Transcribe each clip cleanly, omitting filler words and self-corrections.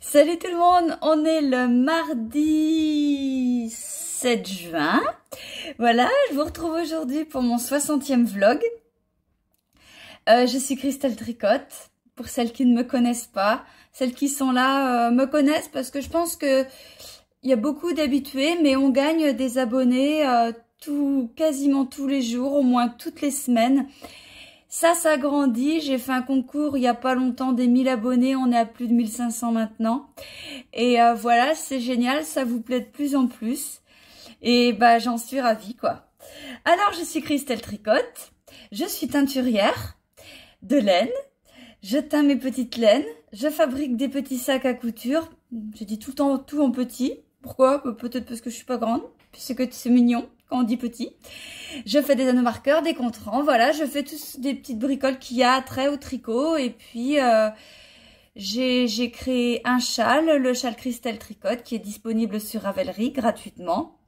Salut tout le monde, on est le mardi 7 juin. Voilà, je vous retrouve aujourd'hui pour mon 60e vlog. Je suis Christelle Tricotte, pour celles qui ne me connaissent pas. Celles qui sont là me connaissent parce que je pense que il y a beaucoup d'habitués, mais on gagne des abonnés quasiment tous les jours, au moins toutes les semaines. Ça grandit. J'ai fait un concours il y a pas longtemps des 1000 abonnés. On est à plus de 1500 maintenant. Et voilà, c'est génial. Ça vous plaît de plus en plus. Et bah, j'en suis ravie, quoi. Alors, je suis Christelle Tricotte. Je suis teinturière de laine. Je teins mes petites laines. Je fabrique des petits sacs à couture. Je dis tout le temps tout en petit. Pourquoi? Peut-être parce que je suis pas grande. Puisque c'est mignon quand on dit petit. Je fais des anneaux marqueurs, des contrants, voilà, je fais tous des petites bricoles qui a trait au tricot. Et puis, j'ai créé un châle, le châle Christelle Tricotte, qui est disponible sur Ravelry gratuitement.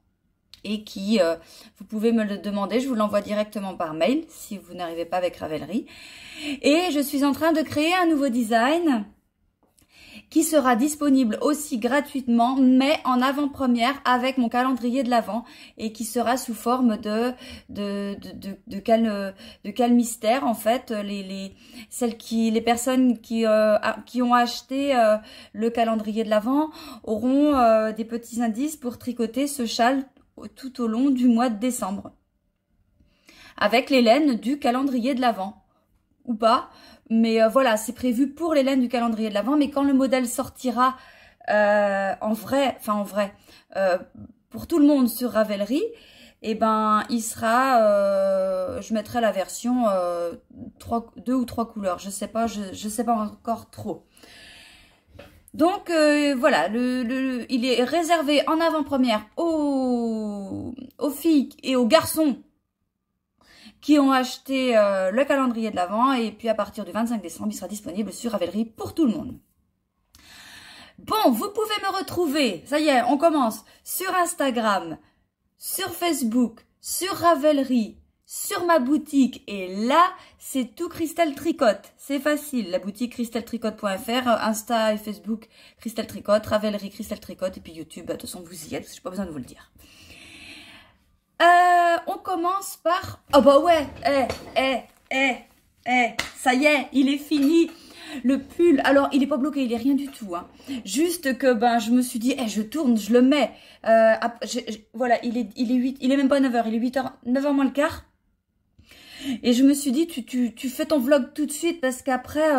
Et qui, vous pouvez me le demander, je vous l'envoie directement par mail, si vous n'arrivez pas avec Ravelry. Et je suis en train de créer un nouveau design qui sera disponible aussi gratuitement, mais en avant-première avec mon calendrier de l'Avent et qui sera sous forme de calmystère. En fait, les personnes qui ont acheté le calendrier de l'Avent auront des petits indices pour tricoter ce châle tout au long du mois de décembre avec les laines du calendrier de l'Avent ou pas. Mais voilà, c'est prévu pour les laines du calendrier de l'Avent. Mais quand le modèle sortira en vrai, pour tout le monde sur Ravelry, eh ben, il sera, je mettrai la version 2 ou 3 couleurs. Je sais pas encore trop. Donc voilà, il est réservé en avant-première aux filles et aux garçons qui ont acheté le calendrier de l'Avent, et puis à partir du 25 décembre, il sera disponible sur Ravelry pour tout le monde. Bon, vous pouvez me retrouver, ça y est, on commence, sur Instagram, sur Facebook, sur Ravelry, sur ma boutique, et là, c'est tout Christelle Tricotte. C'est facile, la boutique christelletricotte.fr, Insta et Facebook Christelle Tricotte, Ravelry Christelle Tricotte, et puis YouTube, de toute façon, vous y êtes, j'ai pas besoin de vous le dire. On commence par... Oh bah ouais, ça y est, il est fini. Le pull, alors il est pas bloqué, il est rien du tout. Hein. Juste que ben je me suis dit, je tourne, je le mets. Voilà, il est même pas 9h, il est 9h moins le quart. Et je me suis dit, tu fais ton vlog tout de suite parce qu'après,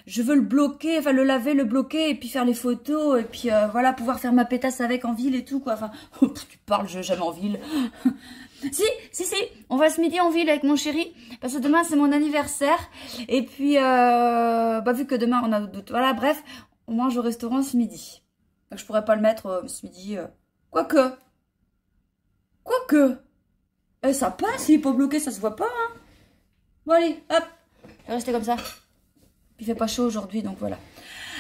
je veux le bloquer, enfin le laver, le bloquer et puis faire les photos et puis voilà, pouvoir faire ma pétasse avec en ville et tout quoi. Enfin, tu parles, je vais jamais en ville. Si, on va ce midi en ville avec mon chéri parce que demain c'est mon anniversaire et puis vu que demain on a d'autres, voilà, bref, on mange au restaurant ce midi. Donc je pourrais pas le mettre ce midi, quoique. Ça passe, il est pas bloqué, ça se voit pas. Hein. Bon allez, hop, je vais rester comme ça. Il fait pas chaud aujourd'hui, donc voilà.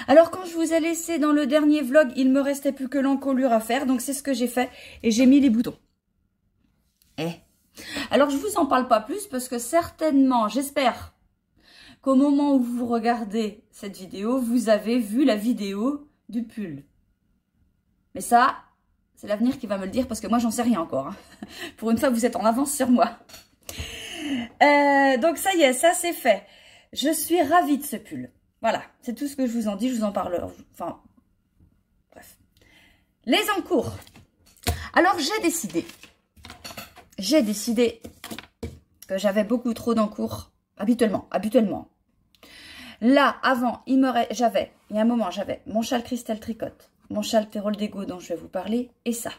Alors quand je vous ai laissé dans le dernier vlog, il me restait plus que l'encolure à faire, donc c'est ce que j'ai fait et j'ai mis les boutons. Alors je vous en parle pas plus parce que certainement, j'espère qu'au moment où vous regardez cette vidéo, vous avez vu la vidéo du pull. Mais ça, c'est l'avenir qui va me le dire parce que moi j'en sais rien encore. Hein. Pour une fois, vous êtes en avance sur moi. Donc ça y est, ça c'est fait. Je suis ravie de ce pull. Voilà, c'est tout ce que je vous en dis, je vous en parle. Enfin, bref. Les encours. Alors j'ai décidé que j'avais beaucoup trop d'encours habituellement. Là, avant, il y a un moment, j'avais mon châle Christelle Tricotte, mon châle Tyrol d'Ego dont je vais vous parler, et ça.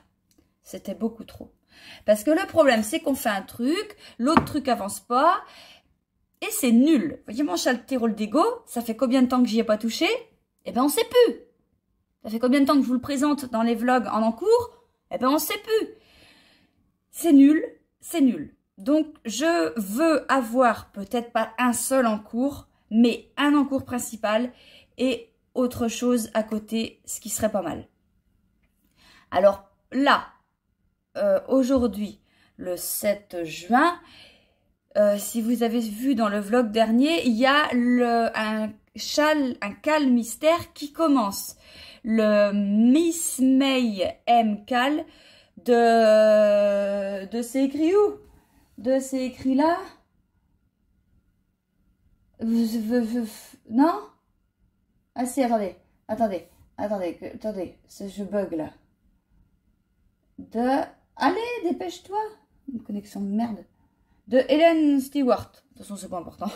C'était beaucoup trop. Parce que le problème, c'est qu'on fait un truc, l'autre truc avance pas, et c'est nul. Vous voyez mon châle Tyrol d'Ego, ça fait combien de temps que j'y ai pas touché? Eh ben, on sait plus. Ça fait combien de temps que je vous le présente dans les vlogs en encours? Eh ben, on sait plus. C'est nul, c'est nul. Donc, je veux avoir peut-être pas un seul encours, mais un encours principal et autre chose à côté, ce qui serait pas mal. Alors là, aujourd'hui, le 7 juin, si vous avez vu dans le vlog dernier, il y a châle, un cal mystère qui commence. Le Miss May M cal de c'est écrit où? De c'est écrit là? Non? Ah si, attendez, je bug là. Allez, dépêche-toi. Une connexion de merde. De Helen Stewart. De toute façon, c'est pas important.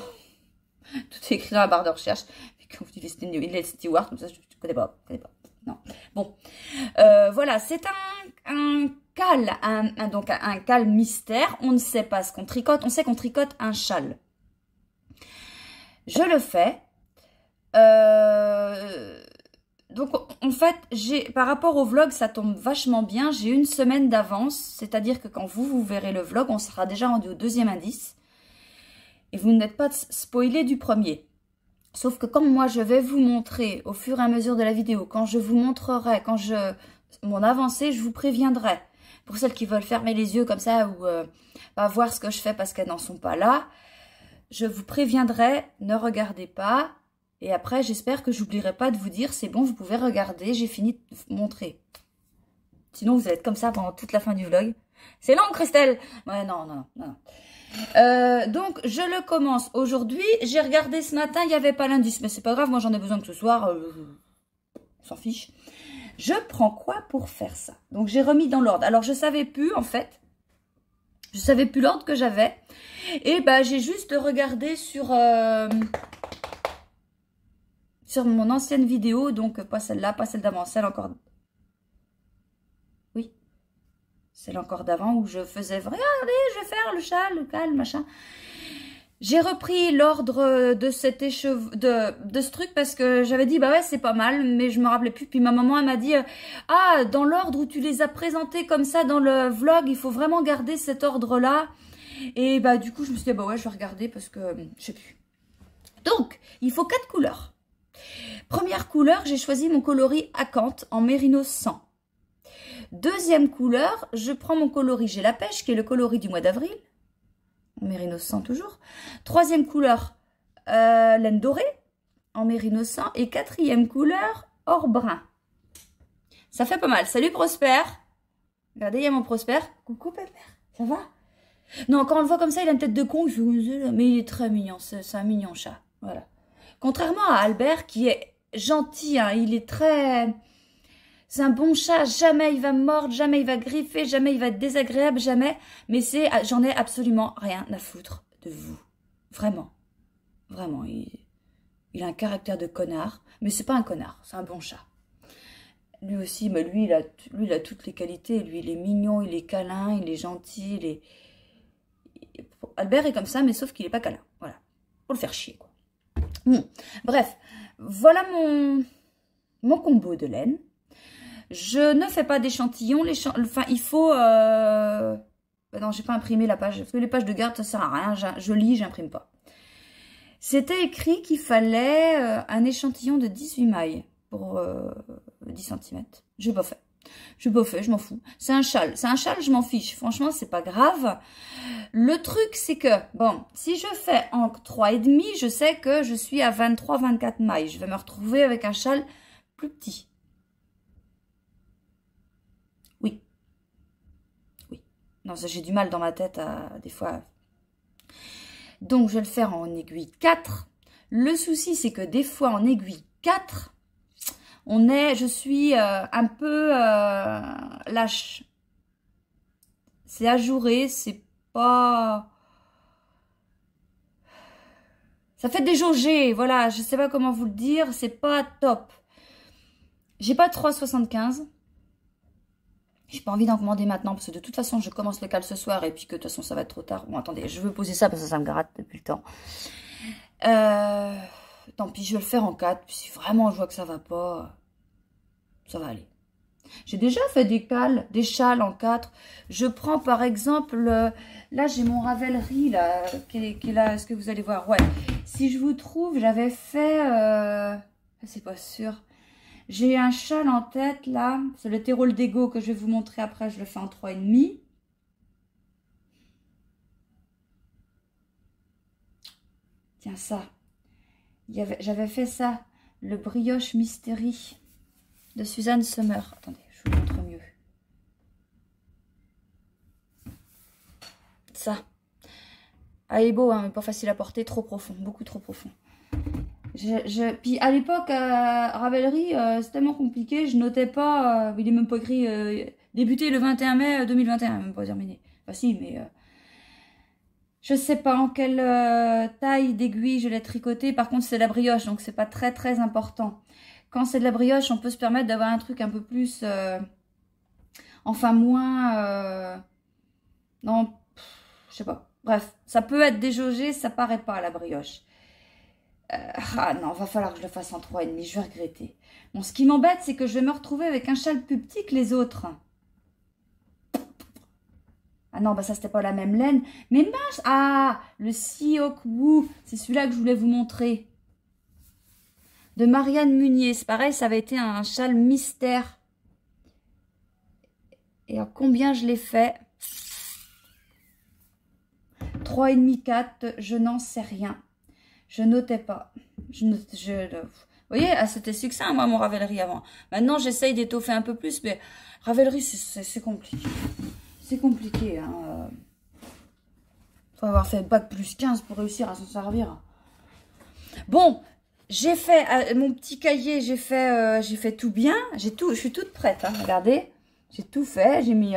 Tout est écrit dans la barre de recherche. Mais quand vous dites Helen Stewart, comme ça, je ne connais pas. Non. Bon. Voilà, c'est un cal, donc un cal mystère. On ne sait pas ce qu'on tricote. On sait qu'on tricote un châle. Je le fais. Donc, en fait, par rapport au vlog, ça tombe vachement bien. J'ai une semaine d'avance, c'est-à-dire que quand vous verrez le vlog, on sera déjà rendu au deuxième indice. Et vous n'êtes pas spoilé du premier. Sauf que quand moi, je vais vous montrer au fur et à mesure de la vidéo, quand je vous montrerai, mon avancée, je vous préviendrai. Pour celles qui veulent fermer les yeux comme ça ou pas voir ce que je fais parce qu'elles n'en sont pas là, je vous préviendrai, ne regardez pas. Et après, j'espère que j'oublierai pas de vous dire, c'est bon, vous pouvez regarder, j'ai fini de vous montrer. Sinon, vous allez être comme ça pendant toute la fin du vlog. C'est long, Christelle. Ouais, non. Donc, je le commence aujourd'hui. J'ai regardé ce matin, il n'y avait pas l'indice. Mais c'est pas grave, moi j'en ai besoin que ce soir. On s'en fiche. Je prends quoi pour faire ça? Donc, j'ai remis dans l'ordre. Alors, je savais plus, en fait. Je savais plus l'ordre que j'avais. Et bah, j'ai juste regardé sur mon ancienne vidéo, donc pas celle-là, pas celle d'avant, celle encore... Oui, celle encore d'avant où je faisais... Regardez, je vais faire le châle, le cal, machin. J'ai repris l'ordre de cet de ce truc parce que j'avais dit, bah ouais, c'est pas mal, mais je me rappelais plus. Puis ma maman, elle m'a dit, ah, dans l'ordre où tu les as présentés comme ça dans le vlog, il faut vraiment garder cet ordre-là. Et bah du coup, je me suis dit, bah ouais, je vais regarder parce que je sais plus. Donc, il faut 4 couleurs. Première couleur, j'ai choisi mon coloris Acanthe en Mérino 100. Deuxième couleur, je prends mon coloris J'ai la pêche, qui est le coloris du mois d'avril. En Mérino 100 toujours. Troisième couleur, laine dorée, en Mérino 100. Et quatrième couleur, or brun. Ça fait pas mal. Salut Prosper. Regardez, il y a mon Prosper. Coucou Pépère, ça va? Non, quand on le voit comme ça, il a une tête de con. Mais il est très mignon, c'est un mignon chat. Voilà. Contrairement à Albert, qui est gentil, hein, il est très... C'est un bon chat, jamais il va mordre, jamais il va griffer, jamais il va être désagréable, jamais. Mais j'en ai absolument rien à foutre de vous. Vraiment. Vraiment, il a un caractère de connard. Mais c'est pas un connard, c'est un bon chat. Lui aussi, mais lui, il a toutes les qualités. Lui, il est mignon, il est câlin, il est gentil, Albert est comme ça, mais sauf qu'il est pas câlin. Voilà. Pour le faire chier, quoi. Bon. Bref, voilà mon combo de laine. Je ne fais pas d'échantillons. Enfin, il faut... Non, j'ai pas imprimé la page. Parce que les pages de garde, ça sert à rien. Je lis, j'imprime pas. C'était écrit qu'il fallait un échantillon de 18 mailles pour 10 cm. Je n'ai pas fait. Je m'en fous. C'est un châle, je m'en fiche. Franchement, c'est pas grave. Le truc, c'est que, bon, si je fais en 3,5, je sais que je suis à 23-24 mailles. Je vais me retrouver avec un châle plus petit. Oui. Non, j'ai du mal dans ma tête des fois. Donc, je vais le faire en aiguille 4. Le souci, c'est que des fois, en aiguille 4, je suis un peu lâche. C'est ajouré, c'est pas... Ça fait déjauger, voilà, je sais pas comment vous le dire, c'est pas top. J'ai pas de 3,75. J'ai pas envie d'en commander maintenant parce que de toute façon, je commence le cal ce soir et puis que de toute façon, ça va être trop tard. Bon, attendez, je veux poser ça parce que ça me gratte depuis le temps. Tant pis, je vais le faire en 4. Puis si vraiment je vois que ça va pas, ça va aller. J'ai déjà fait des châles en 4. Je prends par exemple, là j'ai mon Ravelry là, qui est là, est-ce que vous allez voir? Ouais, si je vous trouve, j'avais fait, c'est pas sûr. J'ai un châle en tête là, c'est le Tyrol d'Ego que je vais vous montrer après, je le fais en 3,5. Tiens ça, J'avais fait ça, le brioche Mystery de Suzanne Sommer. Attendez, je vous montre mieux. Ça. Ah, il est beau, hein, mais pas facile à porter, trop profond, beaucoup trop profond. Puis à l'époque, Ravelry, c'est tellement compliqué, je notais pas, il est même pas écrit débuté le 21 mai 2021, même pas terminé. Enfin si, mais je sais pas en quelle taille d'aiguille je l'ai tricoté. Par contre, c'est de la brioche, donc c'est pas très très important. Quand c'est de la brioche, on peut se permettre d'avoir un truc un peu plus, enfin moins, non, je sais pas. Bref, ça peut être déjaugé, ça paraît pas à la brioche. Ah non, va falloir que je le fasse en 3,5, je vais regretter. Bon, ce qui m'embête, c'est que je vais me retrouver avec un châle plus petit que les autres. Ah non, bah ça, c'était pas la même laine. Mais mince, ah, le Siok Woo, c'est celui-là que je voulais vous montrer. De Marianne Munier, c'est pareil, ça avait été un châle mystère. Et en combien je l'ai fait? 3,5, 4, je n'en sais rien. Je notais pas. Vous voyez, c'était succinct, moi, mon Ravelry avant. Maintenant, j'essaye d'étoffer un peu plus, mais Ravelry, c'est compliqué. C'est compliqué. Hein. Faut avoir fait bac plus 15 pour réussir à s'en servir. Bon, j'ai fait mon petit cahier, j'ai fait tout bien. Je suis toute prête. Hein, regardez, j'ai tout fait. J'ai mis,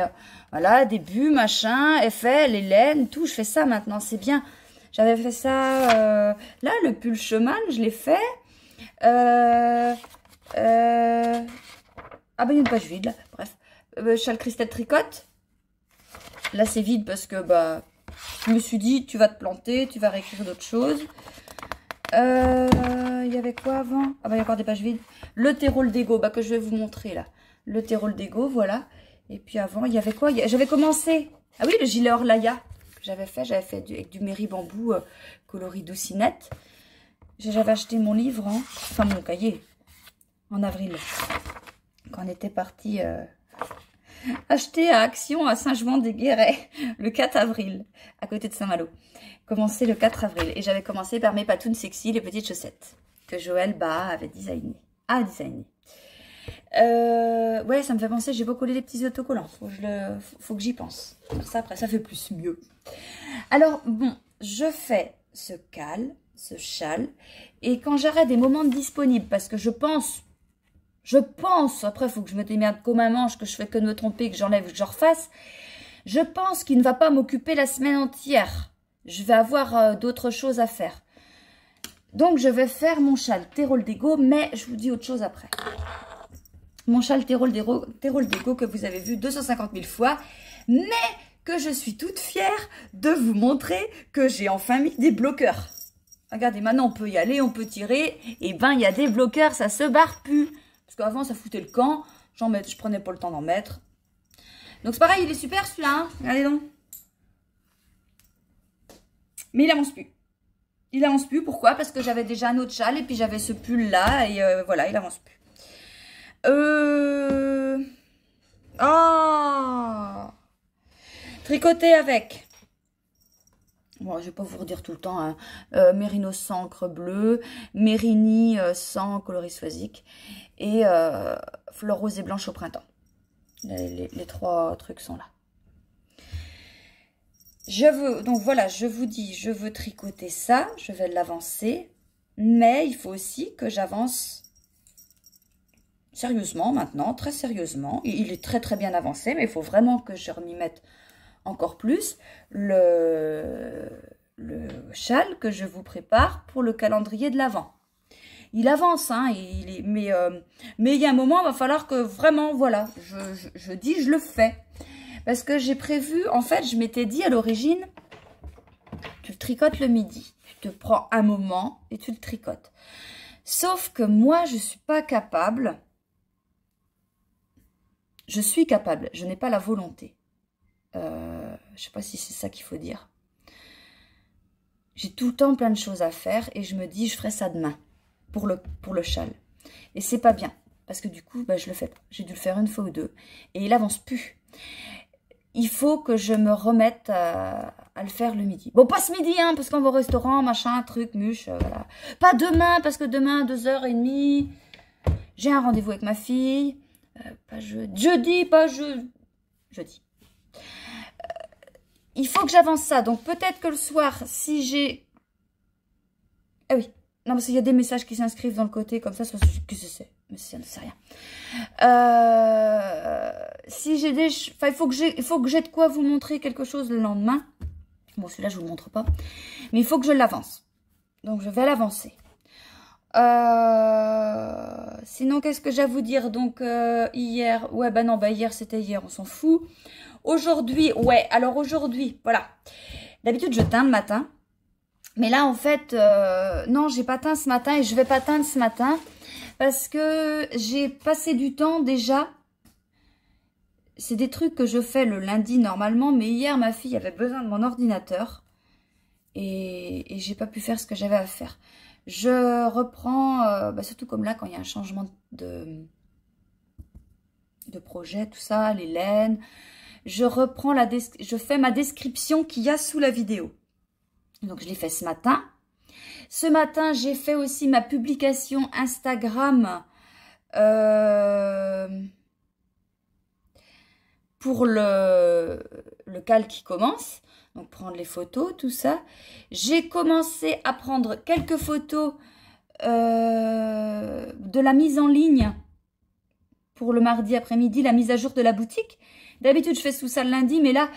voilà, début, machin, effet, les laines, tout. Je fais ça maintenant, c'est bien. J'avais fait ça, là, le pull Chemin, je l'ai fait. Ah ben, il y a une page vide, là. Bref. Châle Christelle Tricotte. Là, c'est vide parce que, bah, je me suis dit, tu vas te planter, tu vas réécrire d'autres choses. Il y avait quoi avant? Ah ben, il y a encore des pages vides. Le Tyrol d'Ego, bah, que je vais vous montrer, là. Le Tyrol d'Ego, voilà. Et puis avant, il y avait quoi? J'avais commencé. Ah oui, le gilet Orlaya. J'avais fait avec du Mairie Bambou coloris doucinette. J'avais acheté mon livre, hein, enfin mon cahier, en avril. Quand on était parti acheter à Action à Saint-Jean-des-Guérets le 4 avril, à côté de Saint-Malo. Commencé le 4 avril. Et j'avais commencé par mes patounes sexy, les petites chaussettes, que Joël avait designé. Ouais, ça me fait penser, j'ai beau coller les petits autocollants. Faut que j'y pense. Faire ça après, ça fait plus mieux. Alors, bon, je fais ce châle. Et quand j'arrête des moments disponibles, parce que je pense, après, il faut que je me démerde comme un manche, que je fais que de me tromper, que j'enlève, que je refasse. Je pense qu'il ne va pas m'occuper la semaine entière. Je vais avoir d'autres choses à faire. Donc, je vais faire mon châle Tyrol d'Ego, mais je vous dis autre chose après. Mon châle Tyrol d'Ego que vous avez vu 250 000 fois, mais que je suis toute fière de vous montrer que j'ai enfin mis des bloqueurs. Regardez, maintenant on peut y aller, on peut tirer, et ben il y a des bloqueurs, ça se barre plus. Parce qu'avant ça foutait le camp, je prenais pas le temps d'en mettre. Donc c'est pareil, il est super celui-là, hein. Regardez donc. Mais il avance plus. Il avance plus, pourquoi? Parce que j'avais déjà un autre châle, et puis j'avais ce pull là, et voilà, il avance plus. Tricoter avec. Bon, je vais pas vous redire tout le temps. Hein. Mérino Sancre bleu, Mérini sans coloris soisique et fleur rose et blanche au printemps. Les trois trucs sont là. Donc voilà, je vous dis, je veux tricoter ça, je vais l'avancer, mais il faut aussi que j'avance sérieusement maintenant, très sérieusement. Il est très très bien avancé, mais il faut vraiment que je m'y mette encore plus. Le châle que je vous prépare pour le calendrier de l'Avent. Il avance, hein, mais il y a un moment, il va falloir que vraiment, voilà, je dis, je le fais. Parce que j'ai prévu, en fait, je m'étais dit à l'origine, tu le tricotes le midi. Tu te prends un moment et tu le tricotes. Sauf que moi, je ne suis pas capable. Je suis capable, je n'ai pas la volonté. Je ne sais pas si c'est ça qu'il faut dire. J'ai tout le temps plein de choses à faire et je me dis, je ferai ça demain pour le châle. Et c'est pas bien, parce que du coup, bah, je le fais pas. J'ai dû le faire une fois ou deux et il avance plus. il faut que je me remette à le faire le midi. Bon, pas ce midi, hein, parce qu'on va au restaurant, machin, truc, muche, voilà. Pas demain, parce que demain, 2h30, j'ai un rendez-vous avec ma fille. Pas jeudi, pas jeudi. Il faut que j'avance ça. Donc, peut-être que le soir, si j'ai... Ah oui. Non, parce qu'il y a des messages qui s'inscrivent dans le côté, comme ça, qu'est-ce que c'est? Mais ça ne sait rien. Si j'ai des... Enfin, il faut que j'ai de quoi vous montrer quelque chose le lendemain. Bon, celui-là, je ne vous le montre pas. Mais il faut que je l'avance. Donc, je vais l'avancer. Sinon, qu'est-ce que j'ai à vous dire? Donc, hier... Ouais, bah non, bah hier, c'était hier, on s'en fout. Aujourd'hui, ouais, alors aujourd'hui, voilà. D'habitude, je teins le matin. Mais là, en fait, non, j'ai pas teint ce matin et je vais pas teindre ce matin. Parce que j'ai passé du temps déjà. C'est des trucs que je fais le lundi normalement. Mais hier, ma fille avait besoin de mon ordinateur. Et j'ai pas pu faire ce que j'avais à faire. Je reprends, surtout comme là, quand il y a un changement de projet, tout ça, les laines. Je reprends je fais ma description qu'il y a sous la vidéo. Donc, je l'ai fait ce matin. Ce matin, j'ai fait aussi ma publication Instagram pour le cal qui commence. Donc, prendre les photos, tout ça. J'ai commencé à prendre quelques photos de la mise en ligne pour le mardi après-midi, la mise à jour de la boutique. D'habitude, je fais tout ça le lundi, mais là,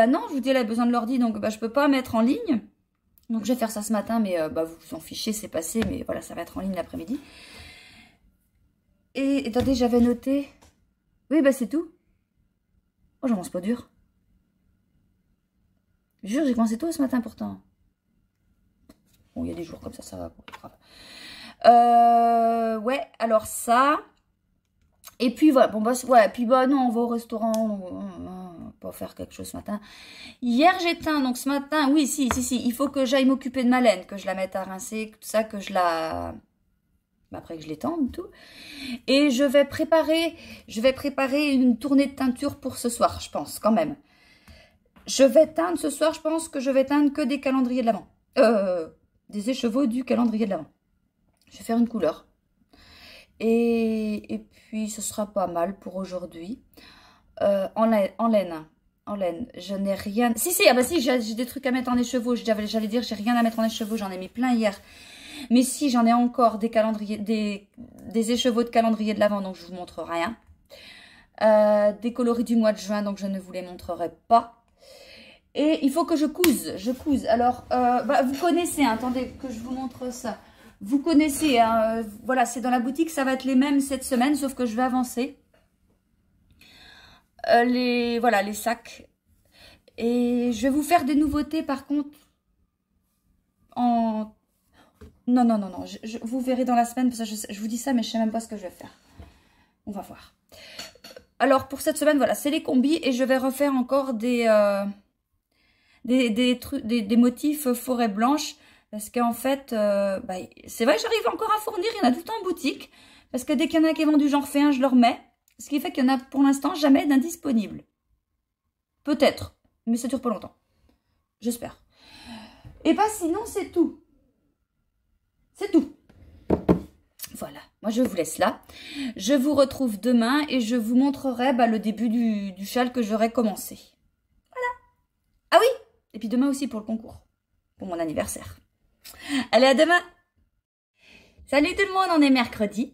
non, je vous dis, elle a besoin de l'ordi, donc je peux pas mettre en ligne. Donc, je vais faire ça ce matin, mais vous vous en fichez, c'est passé, mais voilà, ça va être en ligne l'après-midi. Et attendez, j'avais noté... Oui, c'est tout. Oh, j'avance pas dur. Je jure, j'ai commencé tôt ce matin, pourtant. Bon, il y a des jours comme ça va pas être grave. Ouais, alors ça... Et puis voilà, bon ouais, puis non, on va au restaurant, on va pas faire quelque chose ce matin. Hier j'ai teint, donc ce matin, oui, si, il faut que j'aille m'occuper de ma laine, que je la mette à rincer, tout ça, que je la... après que je l'étende, tout. Et je vais préparer une tournée de teinture pour ce soir, je pense, quand même. Je vais teindre ce soir, je pense que je vais teindre que des calendriers de l'Avent. Des écheveaux du calendrier de l'Avent. Je vais faire une couleur. Et puis, ce sera pas mal pour aujourd'hui. En laine, je n'ai rien... Si, j'ai des trucs à mettre en écheveau. J'allais dire, j'ai rien à mettre en écheveau. J'en ai mis plein hier. Mais si, j'en ai encore des calendriers, des écheveaux de calendrier de l'Avent, donc je vous montre rien. Des coloris du mois de juin, donc je ne vous les montrerai pas. Et il faut que je couse. Alors, vous connaissez, hein, attendez que je vous montre ça. Vous connaissez, hein, voilà, c'est dans la boutique, ça va être les mêmes cette semaine, sauf que je vais avancer. Les sacs. Et je vais vous faire des nouveautés, par contre, Non, vous verrez dans la semaine, parce que je vous dis ça, mais je ne sais même pas ce que je vais faire. On va voir. Alors, pour cette semaine, voilà, c'est les combis, et je vais refaire encore des motifs forêt blanche. Parce qu'en fait, c'est vrai que j'arrive encore à fournir, il y en a tout le temps en boutique. Parce que dès qu'il y en a qui est vendu, j'en refais un, je le remets. Ce qui fait qu'il y en a pour l'instant jamais d'indisponible. Peut-être, mais ça dure pas longtemps. J'espère. Et sinon, c'est tout. C'est tout. Voilà, moi je vous laisse là. Je vous retrouve demain et je vous montrerai le début du châle que j'aurai commencé. Voilà. Ah oui, et puis demain aussi pour le concours, pour mon anniversaire. Allez, à demain. Salut tout le monde, on est mercredi.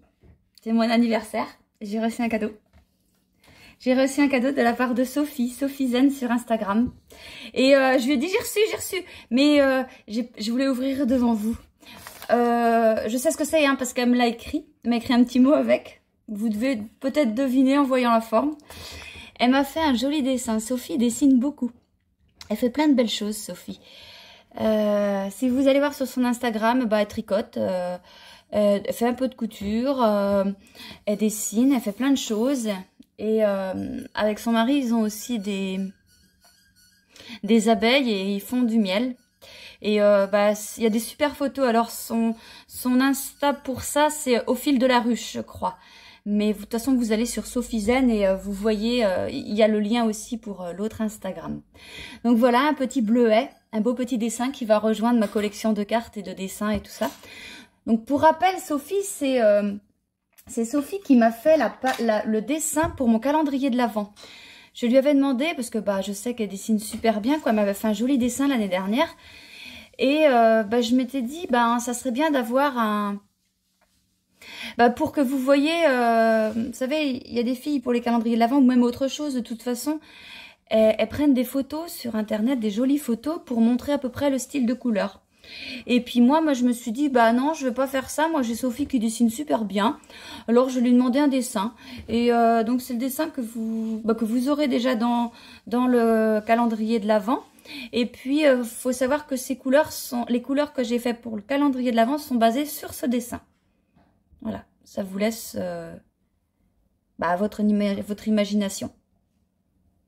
C'est mon anniversaire. J'ai reçu un cadeau. J'ai reçu un cadeau de la part de Sophie Zen sur Instagram. Et je lui ai dit, j'ai reçu. Mais je voulais ouvrir devant vous. Je sais ce que c'est, hein, parce qu'elle me l'a écrit. Elle m'a écrit un petit mot avec. Vous devez peut-être deviner en voyant la forme. Elle m'a fait un joli dessin. Sophie dessine beaucoup. Elle fait plein de belles choses, Sophie. Si vous allez voir sur son Instagram, elle tricote, elle fait un peu de couture, elle dessine, elle fait plein de choses. Et avec son mari, ils ont aussi des abeilles et ils font du miel. Et il y a des super photos. Alors son Insta pour ça, c'est Au fil de la ruche, je crois. Mais de toute façon, vous allez sur Sophie Zen et vous voyez, il y a le lien aussi pour l'autre Instagram. Donc voilà, un petit bleuet, un beau petit dessin qui va rejoindre ma collection de cartes et de dessins et tout ça. Donc pour rappel, Sophie, c'est Sophie qui m'a fait le dessin pour mon calendrier de l'Avent. Je lui avais demandé, parce que bah, je sais qu'elle dessine super bien, quoi. Elle m'avait fait un joli dessin l'année dernière. Et bah, je m'étais dit, bah, ça serait bien d'avoir un... Bah, pour que vous voyez, vous savez, il y a des filles pour les calendriers de l'Avent ou même autre chose, de toute façon, elles prennent des photos sur Internet, des jolies photos pour montrer à peu près le style de couleur. Et puis moi je me suis dit, bah non, je vais pas faire ça. Moi, j'ai Sophie qui dessine super bien. Alors, je lui ai demandé un dessin. Et donc, c'est le dessin que vous aurez déjà dans le calendrier de l'Avent. Et puis, faut savoir que les couleurs que j'ai faites pour le calendrier de l'Avent sont basées sur ce dessin. Voilà, ça vous laisse votre imagination.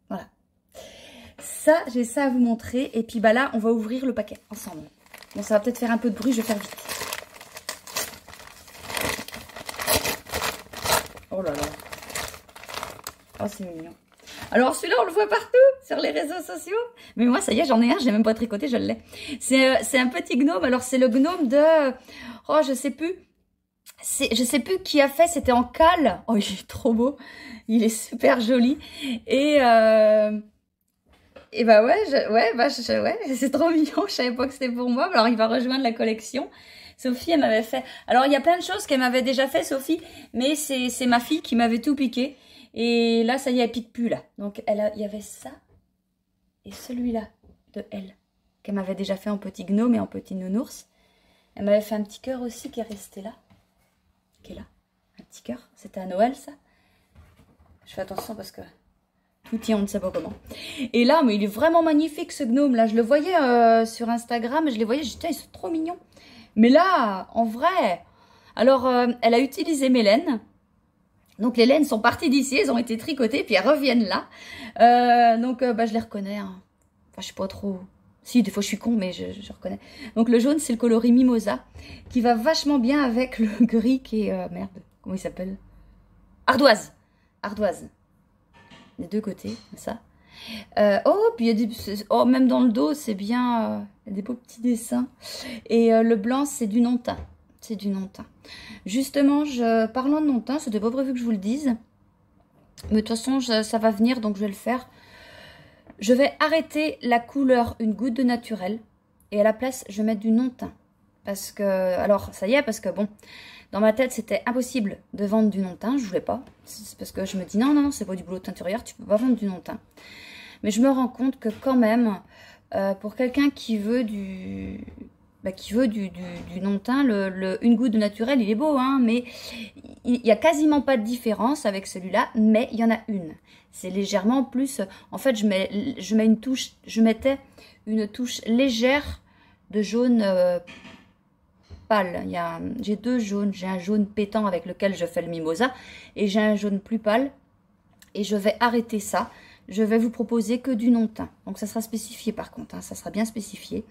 Voilà. Ça, j'ai ça à vous montrer. Et puis, bah là, on va ouvrir le paquet ensemble. Bon, ça va peut-être faire un peu de bruit, je vais faire vite. Oh là là. Oh, c'est mignon. Alors, celui-là, on le voit partout sur les réseaux sociaux. Mais moi, ça y est, j'en ai un, j'ai même pas tricoté, je l'ai. C'est un petit gnome. Alors, c'est le gnome de... Oh, je sais plus. Je sais plus qui a fait, c'était en cale. Oh, il est trop beau. Il est super joli. Et bah ouais, c'est trop mignon. Je savais pas que c'était pour moi. Alors, il va rejoindre la collection. Sophie, elle m'avait fait... Alors, il y a plein de choses qu'elle m'avait déjà fait, Sophie. Mais c'est ma fille qui m'avait tout piqué. Et là, ça y est, elle pique plus, là. Donc, il y avait ça et celui-là de elle, qu'elle m'avait déjà fait en petit gnome et en petit nounours. Elle m'avait fait un petit cœur aussi qui est resté là. Qui est là. Un petit cœur. C'était à Noël, ça. Je fais attention parce que tout tient, on ne sait pas comment. Et là, mais il est vraiment magnifique, ce gnome-là. Je le voyais sur Instagram. Je les voyais, j'étais, ils sont trop mignons. Mais là, en vrai... Alors, elle a utilisé mes laines. Donc, les laines sont parties d'ici, elles ont été tricotées, puis elles reviennent là. Je les reconnais. Hein. Enfin, je sais pas trop... Si, des fois, je suis con, mais je reconnais. Donc, le jaune, c'est le coloris Mimosa, qui va vachement bien avec le gris qui est... merde, comment il s'appelle? Ardoise. Ardoise. Les deux côtés, ça. Puis il y a des... Oh, même dans le dos, c'est bien... il y a des beaux petits dessins. Et le blanc, c'est du non-teint. C'est du non-teint. Justement, parlant de non-teint, c'était pas prévu que je vous le dise. Mais de toute façon, ça va venir, donc je vais le faire. Je vais arrêter la couleur une goutte de naturel. Et à la place, je vais mettre du non-teint. Parce que... Alors, ça y est, parce que bon... Dans ma tête, c'était impossible de vendre du non-teint. Je voulais pas. C'est parce que je me dis, non, c'est pas du boulot de teinturière. Tu peux pas vendre du non-teint. Mais je me rends compte que quand même, pour quelqu'un qui veut du non-teint, une goutte de naturel, il est beau, hein, mais il n'y a quasiment pas de différence avec celui-là, mais il y en a une. C'est légèrement plus... En fait, je mettais une touche légère de jaune pâle. J'ai deux jaunes. J'ai un jaune pétant avec lequel je fais le mimosa, et j'ai un jaune plus pâle, et je vais arrêter ça. Je vais vous proposer que du non-teint. Donc, ça sera spécifié par contre, hein, ça sera bien spécifié.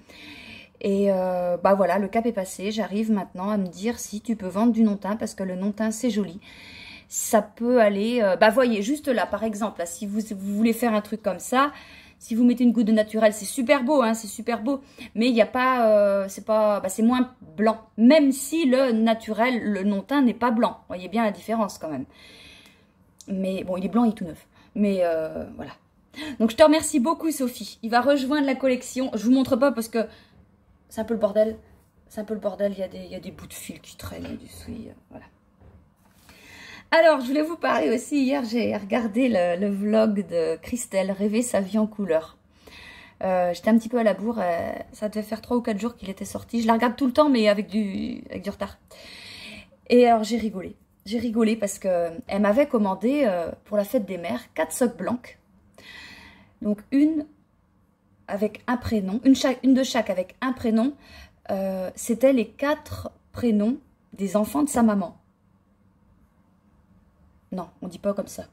Et voilà, le cap est passé. J'arrive maintenant à me dire si tu peux vendre du non-teint parce que le non-teint, c'est joli. Ça peut aller... voyez, juste là, par exemple, là, si vous voulez faire un truc comme ça, si vous mettez une goutte de naturel, c'est super beau, hein, c'est super beau. Mais il n'y a pas... c'est moins blanc. Même si le naturel, le non-teint n'est pas blanc. Vous voyez bien la différence quand même. Mais bon, il est blanc, il est tout neuf. Mais voilà. Donc, je te remercie beaucoup, Sophie. Il va rejoindre la collection. Je vous montre pas parce que... C'est un peu le bordel. C'est un peu le bordel. Il y a des bouts de fil qui traînent dessus. Voilà. Alors, je voulais vous parler aussi. Hier, j'ai regardé le vlog de Christelle, Rêver sa vie en couleur. J'étais un petit peu à la bourre. Ça devait faire 3 ou 4 jours qu'il était sorti. Je la regarde tout le temps, mais avec du retard. Et alors, j'ai rigolé. J'ai rigolé parce qu'elle m'avait commandé pour la fête des mères 4 socks blancs. Donc, une avec un prénom, une de chaque avec un prénom, c'était les 4 prénoms des enfants de sa maman. Non, on dit pas comme ça.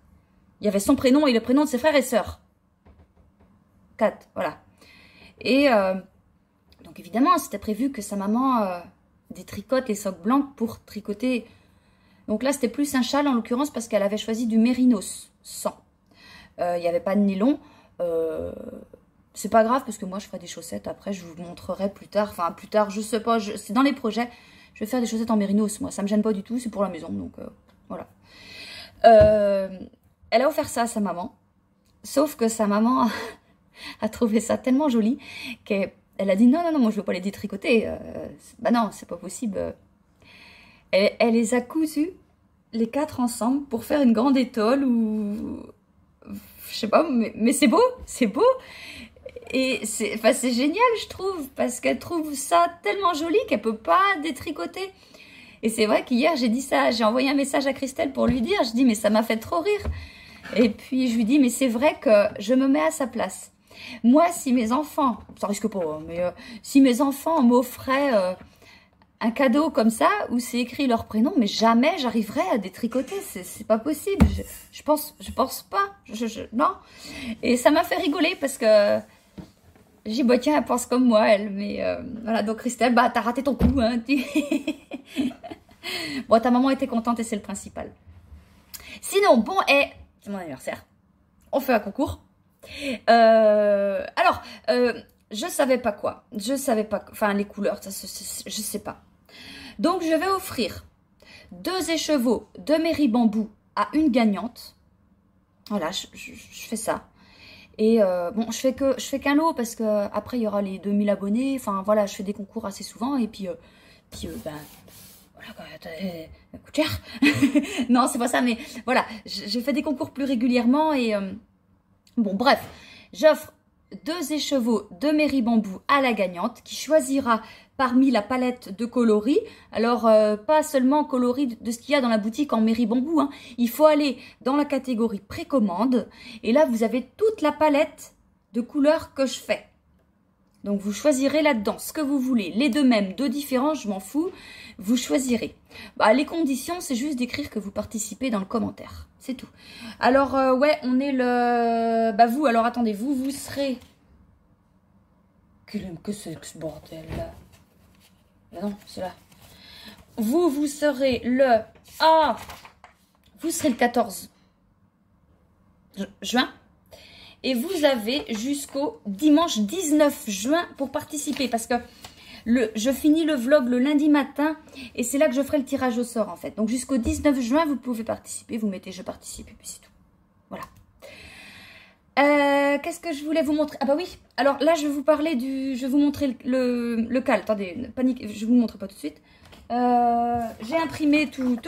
Il y avait son prénom et le prénom de ses frères et sœurs. 4, voilà. Et donc évidemment, c'était prévu que sa maman détricote les socks blancs pour tricoter Donc là, c'était plus un châle en l'occurrence parce qu'elle avait choisi du mérinos 100. Il n'y avait pas de nylon. C'est pas grave parce que moi, je ferai des chaussettes. Après, je vous montrerai plus tard. Enfin, plus tard, je sais pas. C'est dans les projets. Je vais faire des chaussettes en mérinos, moi. Ça me gêne pas du tout. C'est pour la maison. Donc, voilà. Elle a offert ça à sa maman. Sauf que sa maman a trouvé ça tellement joli qu'elle a dit non, non, non, moi, je veux pas les détricoter. Bah non, c'est pas possible. Elle les a cousus les 4 ensemble pour faire une grande étole ou je sais pas, mais c'est beau, c'est beau. Et c'est génial, je trouve, parce qu'elle trouve ça tellement joli qu'elle peut pas détricoter. Et c'est vrai qu'hier, j'ai dit ça, j'ai envoyé un message à Christelle pour lui dire, je dis, mais ça m'a fait trop rire. Et puis, je lui dis, mais c'est vrai que je me mets à sa place. Moi, si mes enfants, ça risque pas, hein, mais si mes enfants m'offraient un cadeau comme ça, où c'est écrit leur prénom, mais jamais j'arriverai à détricoter, c'est pas possible. Je pense pas, non. Et ça m'a fait rigoler parce que j'ai dit, bah tiens, elle pense comme moi, elle. Mais voilà, donc Christelle, bah t'as raté ton coup, hein. Bon, ta maman était contente et c'est le principal. Sinon, bon, c'est mon anniversaire. On fait un concours. Alors, je savais pas quoi. Je savais pas, enfin les couleurs, ça, je sais pas. Donc, je vais offrir 2 écheveaux de mairie bambou à une gagnante. Voilà, je fais ça. Et bon, je fais qu'un lot parce que après il y aura les 2000 abonnés. Enfin voilà, je fais des concours assez souvent et puis ben voilà, ça coûte cher. Non, c'est pas ça, mais voilà, je fais des concours plus régulièrement et bon bref, j'offre 2 écheveaux de mairie bambou à la gagnante qui choisira parmi la palette de coloris. Alors, pas seulement coloris de ce qu'il y a dans la boutique en mairie bambou. Hein. Il faut aller dans la catégorie précommande. Et là, vous avez toute la palette de couleurs que je fais. Donc, vous choisirez là-dedans ce que vous voulez. Les 2 mêmes, 2 différents, je m'en fous. Vous choisirez. Bah, les conditions, c'est juste d'écrire que vous participez dans le commentaire. C'est tout. Alors, ouais, on est le... Bah, vous, alors attendez, vous serez... Que c'est que ce bordel-là? Non, c'est là. Vous serez le... Ah, vous serez le 14 juin. Et vous avez jusqu'au dimanche 19 juin pour participer. Parce que je finis le vlog le lundi matin. Et c'est là que je ferai le tirage au sort, en fait. Donc, jusqu'au 19 juin, vous pouvez participer. Vous mettez « Je participe » et puis c'est tout. Voilà. Qu'est-ce que je voulais vous montrer? Ah bah oui, alors là je vais vous parler je vais vous montrer le cal. Attendez, ne paniquez, je vous le montre pas tout de suite. J'ai imprimé tout.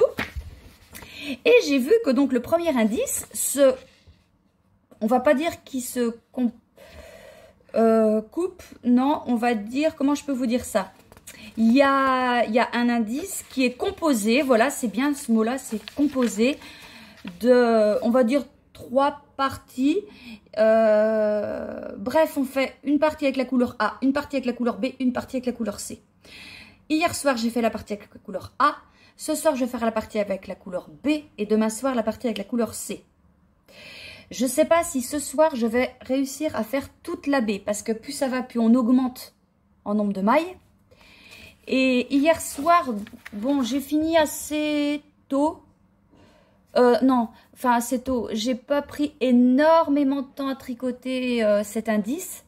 Et j'ai vu que donc le premier indice, on va pas dire qu'il se coupe, non, on va dire, comment je peux vous dire ça? Il y a un indice qui est composé, voilà, c'est bien ce mot-là, c'est composé de, on va dire, 3 parties. Bref, on fait une partie avec la couleur A, une partie avec la couleur B, une partie avec la couleur C. Hier soir, j'ai fait la partie avec la couleur A. Ce soir, je vais faire la partie avec la couleur B. Et demain soir, la partie avec la couleur C. Je ne sais pas si ce soir, je vais réussir à faire toute la B. Parce que plus ça va, plus on augmente en nombre de mailles. Et hier soir, bon, j'ai fini assez tôt. Non, enfin assez tôt. J'ai pas pris énormément de temps à tricoter cet indice.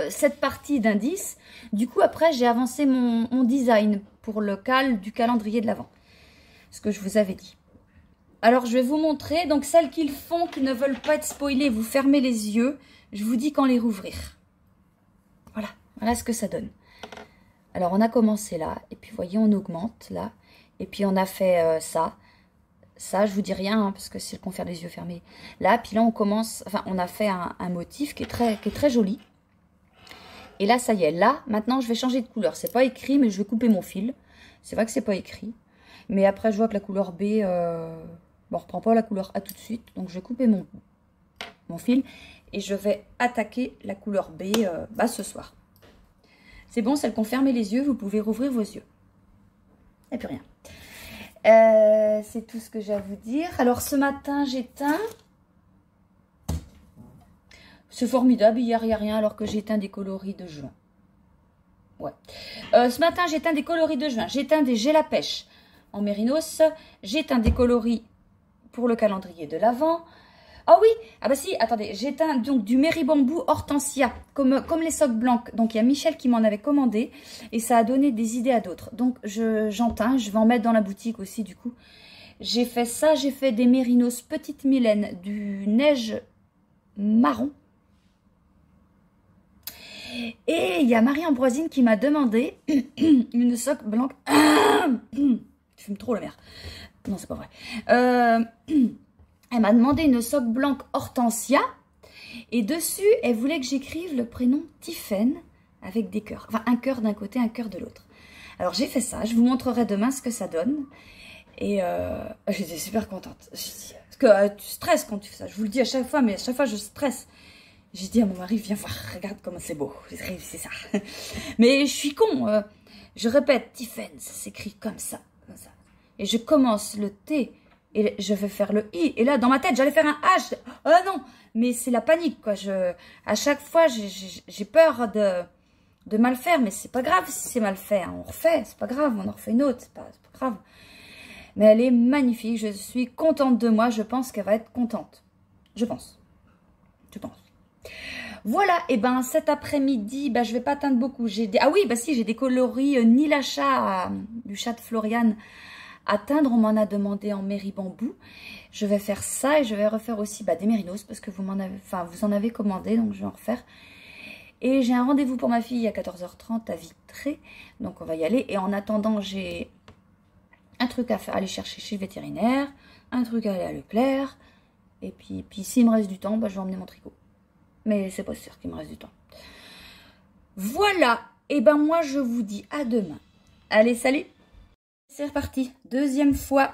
Cette partie d'indice. Du coup, après, j'ai avancé mon design pour le cal du calendrier de l'Avent. Ce que je vous avais dit. Alors, je vais vous montrer. Donc, celles qui le font, qui ne veulent pas être spoilées, vous fermez les yeux. Je vous dis quand les rouvrir. Voilà. Voilà ce que ça donne. Alors, on a commencé là. Et puis, vous voyez, on augmente là. Et puis, on a fait ça. Ça, je vous dis rien, hein, parce que c'est qu'on fait les yeux fermés. Là, puis là, on commence... Enfin, on a fait un motif qui est très joli. Et là, ça y est. Là, maintenant, je vais changer de couleur. C'est pas écrit, mais je vais couper mon fil. C'est vrai que c'est pas écrit. Mais après, je vois que la couleur B... Bon, on reprend pas la couleur A tout de suite. Donc, je vais couper mon fil. Et je vais attaquer la couleur B ce soir. C'est bon, celle qu'on ferme les yeux, vous pouvez rouvrir vos yeux. Il n'y a plus rien. C'est tout ce que j'ai à vous dire. Alors, ce matin, j'éteins. C'est formidable, hier, il n'y a rien, alors que j'éteins des coloris de juin. Ouais. Ce matin, j'éteins des coloris de juin. J'éteins des gels à pêche en mérinos. J'éteins des coloris pour le calendrier de l'Avent. Ah oui, ah bah si, attendez, j'éteins donc du Méribambou Hortensia, comme les socs blancs. Donc il y a Michel qui m'en avait commandé et ça a donné des idées à d'autres. Donc j'enteins, je vais en mettre dans la boutique aussi du coup. J'ai fait ça, j'ai fait des mérinos Petite Mylène, du neige marron. Et il y a Marie-Ambroisine qui m'a demandé une soque blanche. Je fume trop la mer. Non, c'est pas vrai. Elle m'a demandé une soque blanche Hortensia. Et dessus, elle voulait que j'écrive le prénom Tiffaine avec des cœurs. Enfin, un cœur d'un côté, un cœur de l'autre. Alors, j'ai fait ça. Je vous montrerai demain ce que ça donne. Et j'étais super contente. Parce que tu stresses quand tu fais ça. Je vous le dis à chaque fois, mais à chaque fois, je stresse. J'ai dit à mon mari, viens voir, regarde comment c'est beau. J'ai réussi ça. Mais je suis con. Je répète, Tiffaine, ça s'écrit comme ça, comme ça. Et je commence le T. Et je vais faire le I. Et là, dans ma tête, j'allais faire un H. Oh non, mais c'est la panique, quoi. À chaque fois, j'ai peur de mal faire. Mais c'est pas grave si c'est mal fait. Hein. On refait, c'est pas grave. On en refait une autre, c'est pas grave. Mais elle est magnifique. Je suis contente de moi. Je pense qu'elle va être contente. Je pense. Voilà, et ben cet après-midi, je vais pas atteindre beaucoup. Ah oui, si, j'ai des coloris Nilacha du chat de Floriane à teindre. On m'en a demandé en Méribambou. Je vais faire ça et je vais refaire aussi des mérinos parce que vous en avez commandé, donc je vais en refaire. Et j'ai un rendez-vous pour ma fille à 14h30 à Vitré, donc on va y aller. Et en attendant, j'ai un truc à aller chercher chez le vétérinaire, un truc à aller à Leclerc. Et puis s'il me reste du temps, je vais emmener mon tricot. Mais c'est pas sûr qu'il me reste du temps. Voilà. Et moi, je vous dis à demain. Allez, salut. C'est reparti. Deuxième fois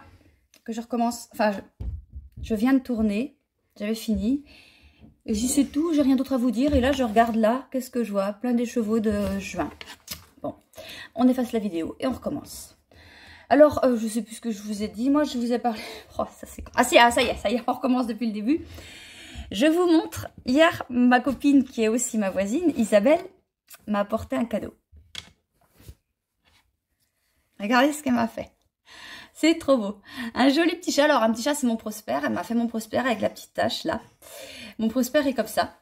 que je recommence. Enfin, je viens de tourner. J'avais fini. Et si c'est tout, j'ai rien d'autre à vous dire. Et là, je regarde là. Qu'est-ce que je vois? Plein d'écheveaux de juin. Bon. On efface la vidéo et on recommence. Alors, je sais plus ce que je vous ai dit. Moi, je vous ai parlé... Oh, ça c'est... Ah si, ça y est. On recommence depuis le début. Je vous montre, hier, ma copine, qui est aussi ma voisine, Isabelle, m'a apporté un cadeau. Regardez ce qu'elle m'a fait. C'est trop beau. Un joli petit chat. Alors, un petit chat, c'est mon Prosper. Elle m'a fait mon Prosper avec la petite tache, là. Mon Prosper est comme ça.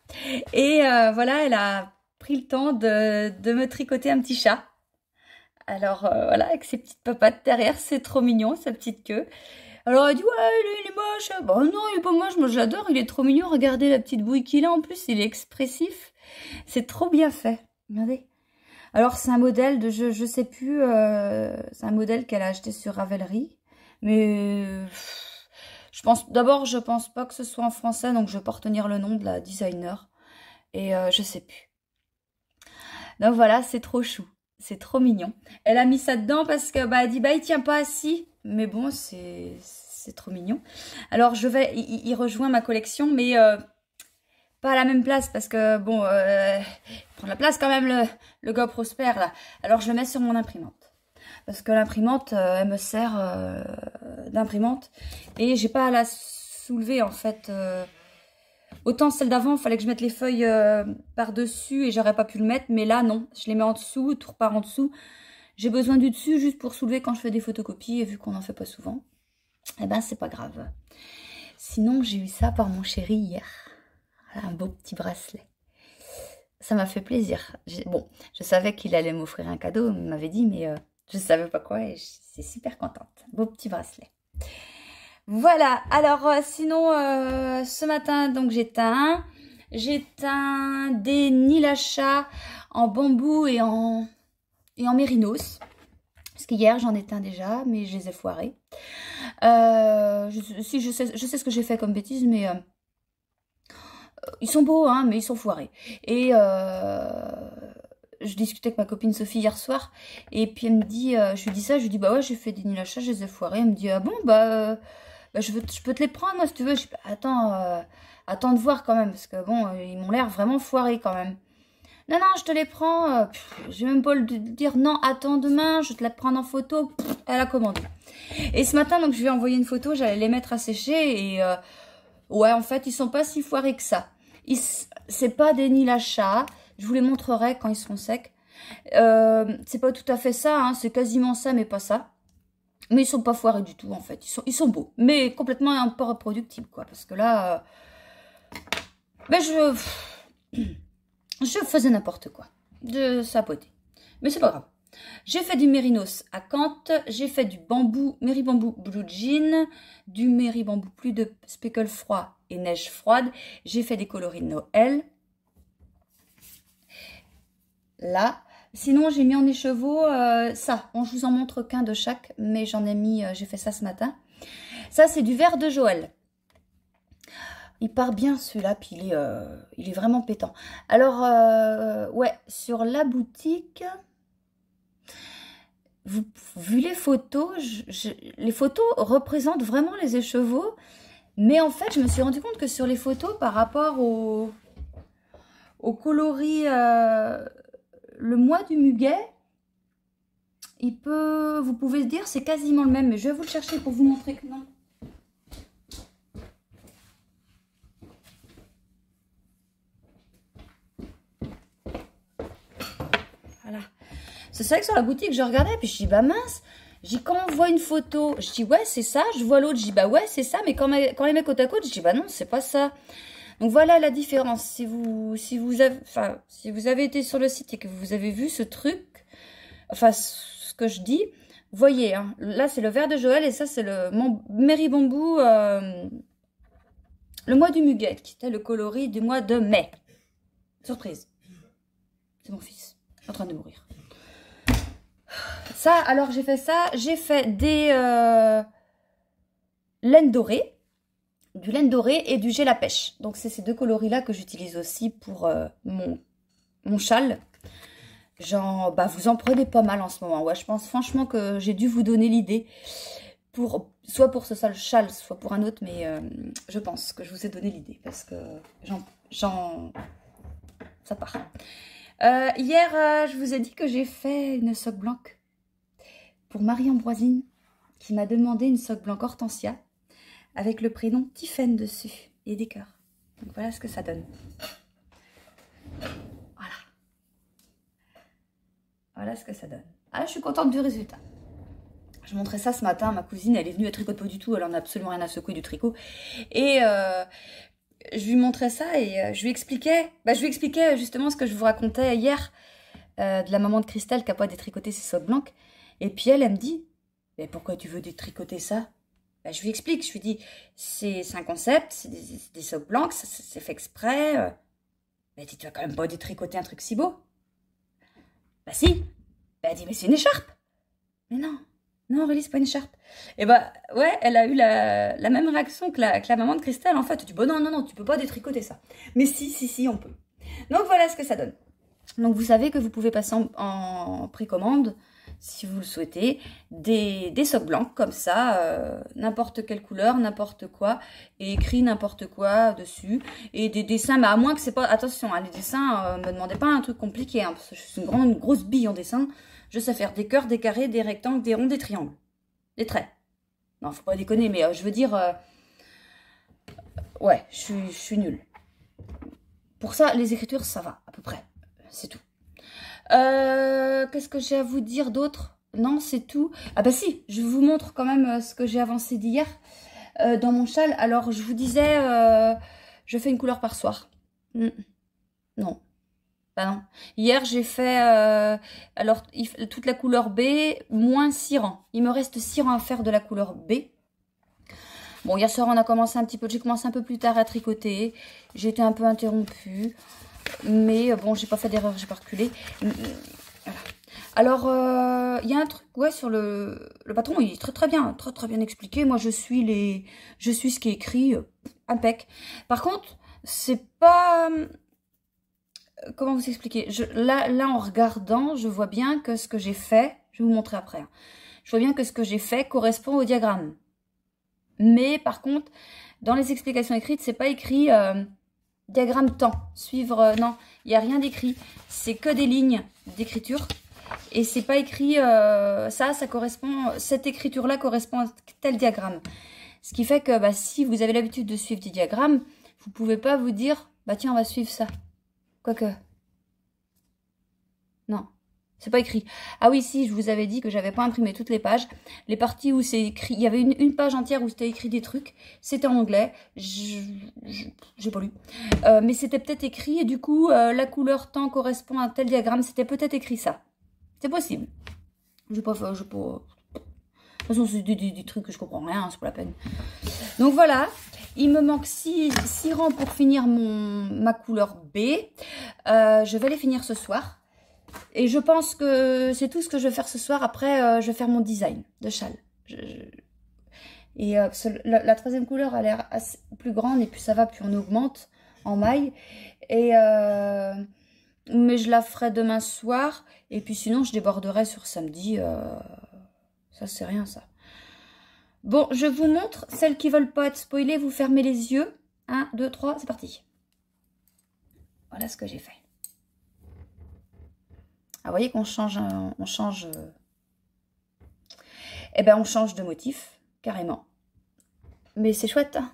Et voilà, elle a pris le temps de me tricoter un petit chat. Alors, voilà, avec ses petites papates derrière. C'est trop mignon, sa petite queue. Alors elle dit, ouais, il est moche. Bon, non, il est pas moche, moi je l'adore, il est trop mignon. Regardez la petite bouille qu'il a en plus, il est expressif. C'est trop bien fait. Regardez. Alors c'est un modèle de, je sais plus, c'est un modèle qu'elle a acheté sur Ravelry. Mais je pense pas que ce soit en français, donc je vais pas retenir le nom de la designer. Et je sais plus. Donc voilà, c'est trop chou. C'est trop mignon. Elle a mis ça dedans parce que elle dit il tient pas assis. Mais bon, c'est trop mignon. Alors il rejoint ma collection, mais pas à la même place parce que bon, il prend la place quand même le gars Prosper là. Alors je le mets sur mon imprimante parce que l'imprimante, elle me sert d'imprimante et j'ai pas à la soulever en fait. Autant celle d'avant, il fallait que je mette les feuilles par-dessus et j'aurais pas pu le mettre. Mais là, non. Je les mets en dessous, tout repart en dessous. J'ai besoin du dessus juste pour soulever quand je fais des photocopies. Et vu qu'on n'en fait pas souvent, eh ben, c'est pas grave. Sinon, j'ai eu ça par mon chéri hier. Voilà, un beau petit bracelet. Ça m'a fait plaisir. Bon, je savais qu'il allait m'offrir un cadeau. Il m'avait dit, mais je ne savais pas quoi. Et j'étais super contente. Beau petit bracelet. Voilà, alors sinon ce matin donc j'éteins des Nilacha en bambou et en mérinos. Parce qu'hier j'en éteins déjà, mais je les ai foirés. Je sais ce que j'ai fait comme bêtise, mais ils sont beaux, hein, mais ils sont foirés. Et je discutais avec ma copine Sophie hier soir, et puis elle me dit, je lui dis ça, je lui dis ouais, j'ai fait des Nilacha, je les ai foirés. Elle me dit ah bon je peux te les prendre moi si tu veux. Je dis attends de voir quand même parce que bon ils m'ont l'air vraiment foirés quand même. Non je te les prends. Je vais même pas le dire non, attends demain, je te les prends en photo. Elle a commandé. Et ce matin donc je lui ai envoyé une photo, j'allais les mettre à sécher et ouais en fait ils sont pas si foirés que ça. C'est pas des Nilacha, je vous les montrerai quand ils seront secs. C'est pas tout à fait ça, hein, c'est quasiment ça mais pas ça. Mais ils sont pas foirés du tout, en fait. Ils sont beaux, mais complètement un peu reproductibles, quoi. Parce que là, ben je faisais n'importe quoi de sapoter. Mais c'est pas grave. J'ai fait du mérinos à Kant, j'ai fait du bambou, Méribambou Blue Jean, du Méribambou plus de speckle froid et neige froide. J'ai fait des coloris de Noël. Là. Sinon, j'ai mis en écheveau ça. Bon, je vous en montre qu'un de chaque, mais j'en ai mis, j'ai fait ça ce matin. Ça, c'est du vert de Joël. Il part bien celui-là, puis il est vraiment pétant. Alors, ouais, sur la boutique, vu les photos, les photos représentent vraiment les écheveaux. Mais en fait, je me suis rendu compte que sur les photos, par rapport au coloris, le mois du muguet, vous pouvez se dire c'est quasiment le même. Mais je vais vous le chercher pour vous montrer que non. Voilà. C'est vrai que sur la boutique, je regardais, puis je dis, bah mince, quand on voit une photo, je dis, ouais, c'est ça. Je vois l'autre, je dis, bah ouais, c'est ça. Mais quand les mecs côte à côte, je dis, bah non, c'est pas ça. Donc voilà la différence. Si vous avez été sur le site et que vous avez vu ce truc, enfin, ce que je dis, voyez, hein, là, c'est le vert de Joël et ça, c'est le Méribambou, le mois du muguet, qui était le coloris du mois de mai. Surprise. C'est mon fils, en train de mourir. Ça, alors j'ai fait ça. J'ai fait des laines dorées, du laine dorée et du gel à pêche. Donc c'est ces deux coloris-là que j'utilise aussi pour mon châle. Genre, bah, vous en prenez pas mal en ce moment. Ouais, je pense franchement que j'ai dû vous donner l'idée. Soit pour ce seul châle, soit pour un autre. Mais je pense que je vous ai donné l'idée. Parce que ça part. Hier, je vous ai dit que j'ai fait une soque blanche pour Marie-Ambroisine, qui m'a demandé une soque blanche Hortensia avec le prénom Tiffaine dessus et des cœurs. Donc voilà ce que ça donne. Voilà. Voilà ce que ça donne. Ah, je suis contente du résultat. Je montrais ça ce matin. Ma cousine, elle est venue à Tricote pas du tout. Elle en a absolument rien à secouer du tricot. Et je lui montrais ça et je lui expliquais justement ce que je vous racontais hier de la maman de Christelle qui n'a pas détricoté ses soques blanches. Et puis elle me dit, mais pourquoi tu veux détricoter ça? Ben, je lui explique, je lui dis, c'est un concept, c'est des soques blanches, c'est fait exprès. Mais tu vas quand même pas détricoter un truc si beau. Bah si. Ben, elle dit, mais c'est une écharpe. Mais non, Aurélie, c'est pas une écharpe. Et bah ouais, elle a eu la même réaction que la maman de Christelle. En fait, elle dit, bon non, tu peux pas détricoter ça. Mais si, on peut. Donc voilà ce que ça donne. Donc vous savez que vous pouvez passer en précommande, si vous le souhaitez, des soques blancs comme ça, n'importe quelle couleur, n'importe quoi, et écrit n'importe quoi dessus, et des dessins, mais à moins que c'est pas, attention, hein, les dessins, me demandez pas un truc compliqué, hein, parce que je suis une grosse bille en dessin, je sais faire des cœurs, des carrés, des rectangles, des ronds, des triangles, des traits. Non, faut pas déconner, mais je veux dire, ouais, je suis nulle. Pour ça, les écritures, ça va, à peu près, c'est tout. Qu'est-ce que j'ai à vous dire d'autre? Non, c'est tout. Ah bah si, je vous montre quand même ce que j'ai avancé d'hier dans mon châle. Alors, je vous disais, je fais une couleur par soir. Non. Bah non. Hier, j'ai fait alors toute la couleur B, moins 6 rangs. Il me reste 6 rangs à faire de la couleur B. Bon, hier soir, j'ai commencé un peu plus tard à tricoter. J'ai été un peu interrompue. Mais bon, j'ai pas fait d'erreur, j'ai pas reculé. Voilà. Alors, il y a un truc, ouais, sur le patron, il est très bien expliqué. Moi, je suis ce qui est écrit, impec. Par contre, c'est pas... Comment vous expliquer? Là, en regardant, je vois bien que ce que j'ai fait, je vais vous montrer après. Hein, je vois bien que ce que j'ai fait correspond au diagramme. Mais par contre, dans les explications écrites, c'est pas écrit... diagramme temps, suivre, non, il n'y a rien d'écrit, c'est que des lignes d'écriture, et c'est pas écrit, ça correspond, cette écriture-là correspond à tel diagramme. Ce qui fait que, bah, si vous avez l'habitude de suivre des diagrammes, vous pouvez pas vous dire, bah tiens, on va suivre ça. Quoique, non, C'est pas écrit. Ah oui, si, je vous avais dit que j'avais pas imprimé toutes les pages. Les parties où c'est écrit, il y avait une page entière où c'était écrit des trucs. C'était en anglais. J'ai pas lu. Mais c'était peut-être écrit et du coup, la couleur temps correspond à un tel diagramme. C'était peut-être écrit ça. C'est possible. Je pas. De toute façon, c'est des trucs que je comprends rien, c'est pas la peine. Donc voilà. Il me manque 6 rangs pour finir ma couleur B. Je vais les finir ce soir. Et je pense que c'est tout ce que je vais faire ce soir. Après, je vais faire mon design de châle. Et la troisième couleur a l'air plus grande. Et plus ça va, plus on augmente en maille. Mais je la ferai demain soir. Et puis sinon, je déborderai sur samedi. Ça, c'est rien, ça. Bon, je vous montre. Celles qui veulent pas être spoilées, vous fermez les yeux. 1, 2, 3, c'est parti. Voilà ce que j'ai fait. Ah, vous voyez qu'on change, eh ben, on change de motif, carrément. Mais c'est chouette. Hein.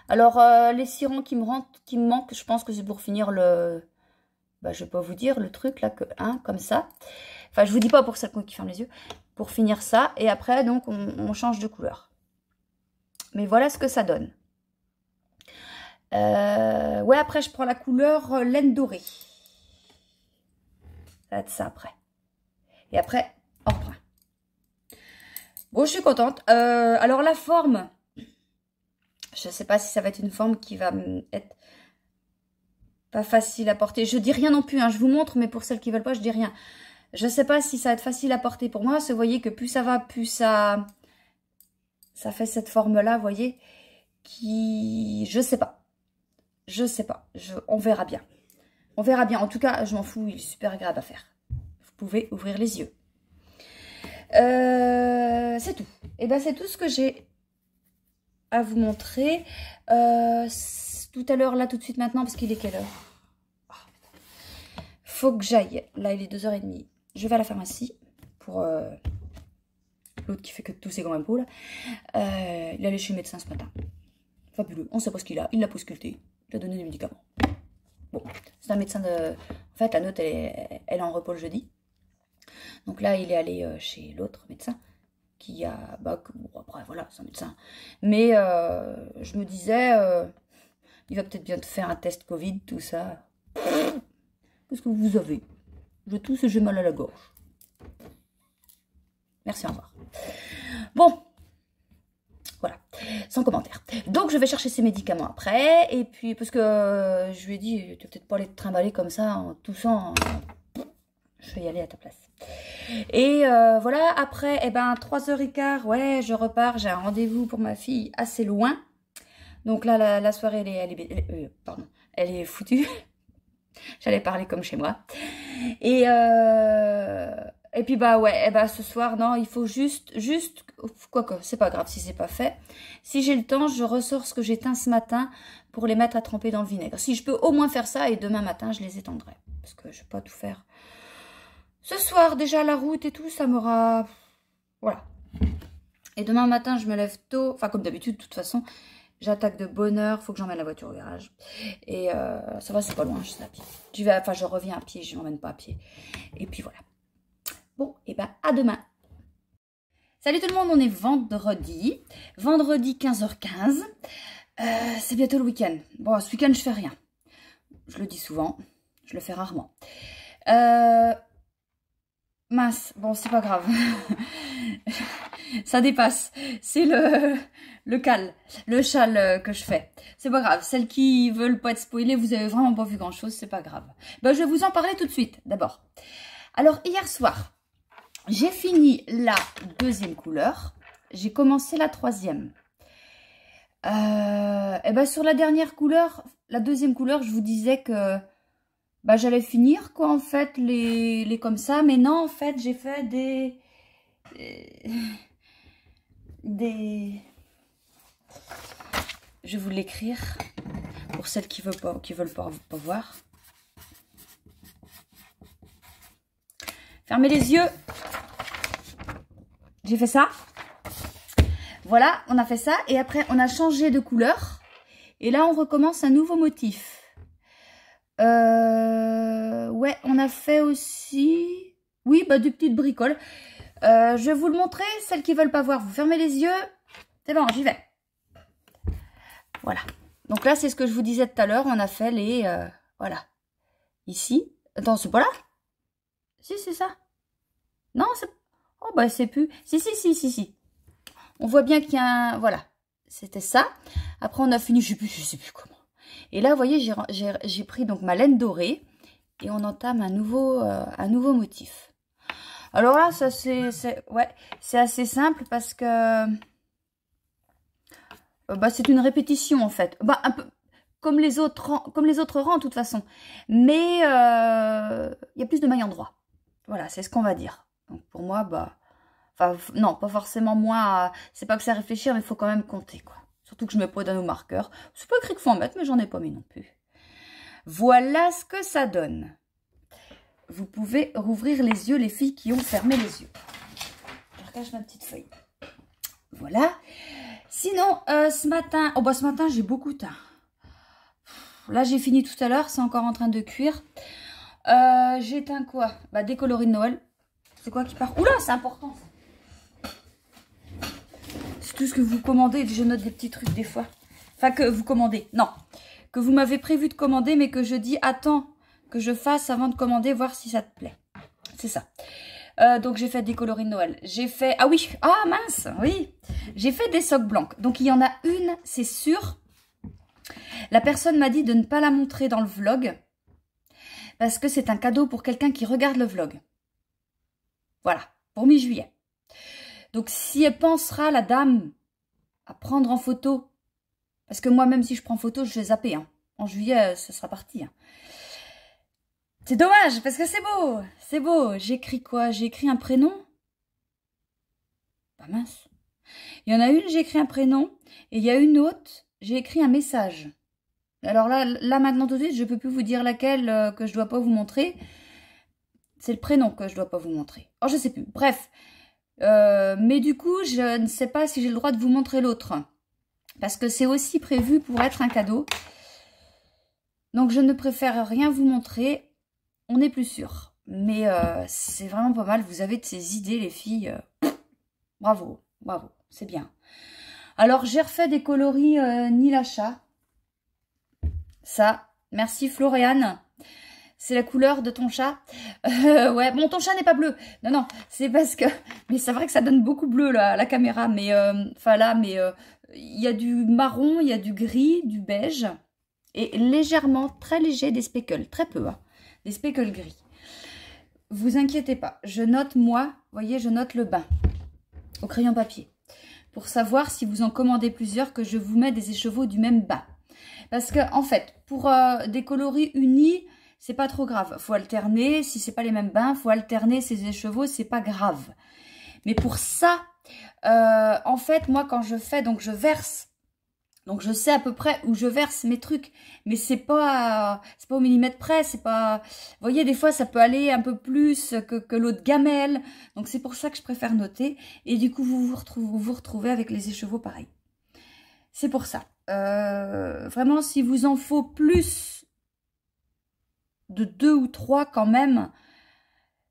Alors, les 6 rangs qui me manquent, je pense que c'est pour finir le... Bah, je vais pas vous dire le truc, là, comme ça. Enfin, je vous dis pas pour celles qui ferment les yeux. Pour finir ça. Et après, donc, on change de couleur. Mais voilà ce que ça donne. Ouais, après, je prends la couleur laine dorée. Ça va être ça après. Et après, emprunt. Bon, je suis contente. Alors, la forme, je ne sais pas si ça va être une forme qui va être pas facile à porter. Je dis rien non plus, hein, je vous montre, mais pour celles qui veulent pas, je dis rien. Je ne sais pas si ça va être facile à porter pour moi. Vous voyez que plus ça va, plus ça fait cette forme-là, vous voyez, qui... Je sais pas. Je sais pas. On verra bien. On verra bien. En tout cas, je m'en fous. Il est super agréable à faire. Vous pouvez ouvrir les yeux. C'est tout. Et ben c'est tout ce que j'ai à vous montrer. Tout à l'heure, là, tout de suite maintenant, parce qu'il est quelle heure? Faut que j'aille. Là, il est 2h30. Je vais à la pharmacie pour l'autre qui fait que tous ses grands impôts. Là. Il est allé chez le médecin ce matin. Fabuleux. On ne sait pas ce qu'il a. Il l'a ausculté. Il a donné des médicaments. Bon, c'est un médecin de... En fait, la note, elle est en repos le jeudi. Donc là, il est allé chez l'autre médecin qui a... Bah, bon, après, voilà, c'est un médecin. Mais je me disais, il va peut-être bien te faire un test Covid, tout ça. Qu'est-ce que vous avez? Je tousse et j'ai mal à la gorge. Merci, au revoir. Bon. Voilà, sans commentaire. Donc, je vais chercher ces médicaments après. Et puis, parce que je lui ai dit, tu vas peut-être pas les trimballer comme ça, en toussant. Je vais y aller à ta place. Et voilà, après, eh ben, 3h15, ouais, je repars. J'ai un rendez-vous pour ma fille assez loin. Donc là, la soirée, elle est foutue. J'allais parler comme chez moi. Et puis bah ouais, ce soir, non, il faut juste, quoique, c'est pas grave si c'est pas fait. Si j'ai le temps, je ressors ce que j'ai teint ce matin pour les mettre à tremper dans le vinaigre. Si je peux au moins faire ça, et demain matin, je les étendrai. Parce que je vais pas tout faire. Ce soir, déjà, la route et tout, ça m'aura... Voilà. Et demain matin, je me lève tôt. Enfin, comme d'habitude, de toute façon, j'attaque de bonne heure. Faut que j'emmène la voiture au garage. Et ça va, c'est pas loin, je suis à pied. Je reviens à pied, je m'emmène pas à pied. Et puis voilà. Bon, et ben à demain. Salut tout le monde, on est vendredi. Vendredi 15h15. C'est bientôt le week-end. Bon, ce week-end, je fais rien. Je le dis souvent. Je le fais rarement. Mince, bon, c'est pas grave. Ça dépasse. C'est le châle que je fais. C'est pas grave. Celles qui veulent pas être spoilées, vous avez vraiment pas vu grand-chose, c'est pas grave. Ben, je vais vous en parler tout de suite, d'abord. Alors, hier soir, j'ai fini la deuxième couleur. J'ai commencé la troisième. Et ben sur la dernière couleur, la deuxième couleur, je vous disais que bah, j'allais finir, quoi, en fait, les comme ça. Mais non, en fait, j'ai fait des... Je vais vous l'écrire pour celles qui veulent pas voir. Fermez les yeux. J'ai fait ça. Voilà, on a fait ça. Et après, on a changé de couleur. Et là, on recommence un nouveau motif. Ouais, on a fait aussi... Oui, bah, des petites bricoles. Je vais vous le montrer. Celles qui veulent pas voir, vous fermez les yeux. C'est bon, j'y vais. Voilà. Donc là, c'est ce que je vous disais tout à l'heure. On a fait les... voilà. Ici. Attends, c'est pas là? Si, c'est ça. Non, c'est... Oh, bah, c'est plus... Si. On voit bien qu'il y a un... Voilà. C'était ça. Après, on a fini, je sais plus comment. Et là, vous voyez, j'ai pris donc ma laine dorée. Et on entame un nouveau motif. Alors là, ça c'est assez simple parce que bah, c'est une répétition en fait. Bah, un peu comme les autres rangs de toute façon. Mais il y a plus de mailles endroit. Voilà, c'est ce qu'on va dire. Donc pour moi, bah, enfin non, pas forcément moins. C'est pas que ça réfléchir, mais il faut quand même compter quoi. Surtout que je mets pas dans nos marqueurs. C'est pas écrit qu'il faut en mettre, mais j'en ai pas mis non plus. Voilà ce que ça donne. Vous pouvez rouvrir les yeux, les filles qui ont fermé les yeux. Je recache ma petite feuille. Voilà. Sinon, ce matin... Oh, bah ce matin, j'ai beaucoup teint. Là, j'ai fini tout à l'heure. C'est encore en train de cuire. J'ai teint quoi? Bah, des coloris de Noël. C'est quoi qui part? Oula, c'est important. C'est tout ce que vous commandez. Je note des petits trucs des fois. Enfin, que vous commandez. Non. Que vous m'avez prévu de commander, mais que je dis, attends que je fasse avant de commander, voir si ça te plaît. C'est ça. Donc j'ai fait des coloris de Noël. J'ai fait... Ah oui, ah mince, oui. J'ai fait des socks blancs. Donc il y en a une, c'est sûr. La personne m'a dit de ne pas la montrer dans le vlog. Parce que c'est un cadeau pour quelqu'un qui regarde le vlog. Voilà, pour mi-juillet. Donc si elle pensera, la dame, à prendre en photo. Parce que moi, même si je prends photo, je vais zapper. Hein. En juillet, ça sera parti. Hein. C'est dommage, parce que c'est beau. C'est beau. J'écris quoi? J'ai écrit un prénom. Pas mince. Il y en a une, j'ai écrit un prénom. Et il y a une autre, j'ai écrit un message. Alors là maintenant tout de suite, je ne peux plus vous dire laquelle que je ne dois pas vous montrer. C'est le prénom que je ne dois pas vous montrer. Oh, je ne sais plus. Bref. Mais du coup, je ne sais pas si j'ai le droit de vous montrer l'autre. Parce que c'est aussi prévu pour être un cadeau. Donc, je ne préfère rien vous montrer. On n'est plus sûr. Mais c'est vraiment pas mal. Vous avez de ces idées, les filles. Bravo, bravo. C'est bien. Alors, j'ai refait des coloris Nilacha. Ça, merci Floriane. C'est la couleur de ton chat. Ouais, bon, ton chat n'est pas bleu. Non, non, c'est parce que... Mais c'est vrai que ça donne beaucoup bleu, là, la caméra. Mais, enfin là, mais il y a du marron, il y a du gris, du beige. Et légèrement, très léger, des speckles. Très peu, hein. Des speckles gris. Vous inquiétez pas. Je note, moi, vous voyez, je note le bain. Au crayon papier. Pour savoir si vous en commandez plusieurs, que je vous mets des écheveaux du même bain. Parce que, en fait, pour des coloris unis... C'est pas trop grave. Faut alterner. Si c'est pas les mêmes bains, faut alterner ces écheveaux. C'est pas grave. Mais pour ça, en fait, moi, quand je fais, donc je verse. Donc je sais à peu près où je verse mes trucs. Mais c'est pas au millimètre près. C'est pas. Vous voyez, des fois, ça peut aller un peu plus que l'autre gamelle. Donc c'est pour ça que je préfère noter. Et du coup, vous vous retrouvez avec les écheveaux pareil. C'est pour ça. Vraiment, si vous en faut plus de 2 ou 3 quand même,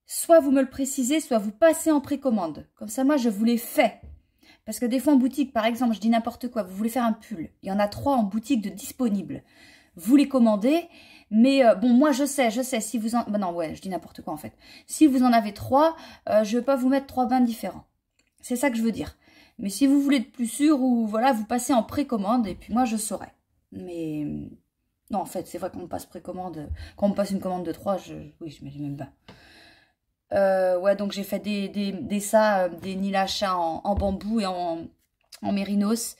soit vous me le précisez, soit vous passez en précommande. Comme ça, moi, je vous les fais. Parce que des fois en boutique, par exemple, je dis n'importe quoi, vous voulez faire un pull. Il y en a 3 en boutique de disponibles. Vous les commandez, mais bon, moi, je sais, si vous en... Bah non, ouais, je dis n'importe quoi en fait. Si vous en avez 3, je ne vais pas vous mettre 3 bains différents. C'est ça que je veux dire. Mais si vous voulez être plus sûr, ou voilà, vous passez en précommande, et puis moi, je saurai. Mais... Non, en fait, c'est vrai qu'on passe précommande. Quand on passe une commande de 3, oui, je mets les mêmes bains. Ouais, donc j'ai fait des Nilacha en bambou et en mérinos.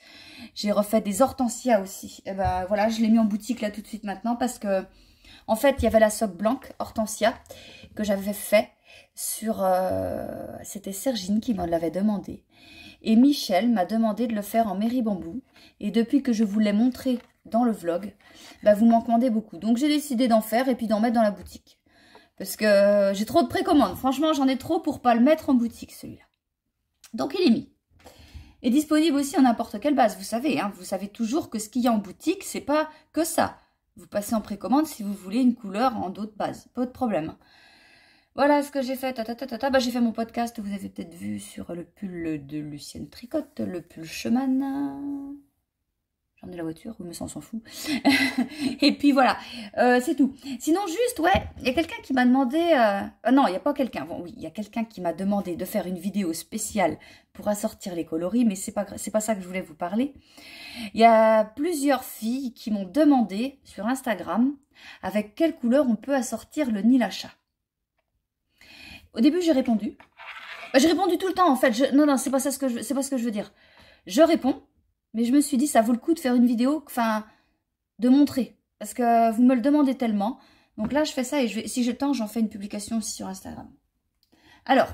J'ai refait des hortensias aussi. Et ben voilà, je l'ai mis en boutique là tout de suite maintenant parce que, en fait, il y avait la soque blanche hortensia que j'avais fait sur... C'était Sergine qui m'en l'avait demandé. Et Michel m'a demandé de le faire en méribambou. Et depuis que je vous l'ai montré dans le vlog, bah vous m'en commandez beaucoup. Donc j'ai décidé d'en faire et puis d'en mettre dans la boutique. Parce que j'ai trop de précommandes. Franchement, j'en ai trop pour pas le mettre en boutique, celui-là. Donc il est mis. Et disponible aussi en n'importe quelle base. Vous savez, hein, vous savez toujours que ce qu'il y a en boutique, c'est pas que ça. Vous passez en précommande si vous voulez une couleur en d'autres bases. Pas de problème. Voilà ce que j'ai fait. Bah, j'ai fait mon podcast, vous avez peut-être vu, sur le pull de Lucienne Tricotte, le pull Chemin. J'en ai la voiture, mais ça on s'en fout. Et puis voilà, c'est tout. Sinon juste, ouais, il y a quelqu'un qui m'a demandé... non, il n'y a pas quelqu'un. Bon, oui, il y a quelqu'un qui m'a demandé de faire une vidéo spéciale pour assortir les coloris, mais c'est pas ça que je voulais vous parler. Il y a plusieurs filles qui m'ont demandé sur Instagram avec quelle couleur on peut assortir le Nil à chat. Au début, j'ai répondu. J'ai répondu tout le temps, en fait. Non, c'est pas ça c'est pas ce que je veux dire. Je réponds, mais je me suis dit, ça vaut le coup de faire une vidéo, enfin, de montrer. Parce que vous me le demandez tellement. Donc là, je fais ça et si j'ai le temps, j'en fais une publication aussi sur Instagram. Alors,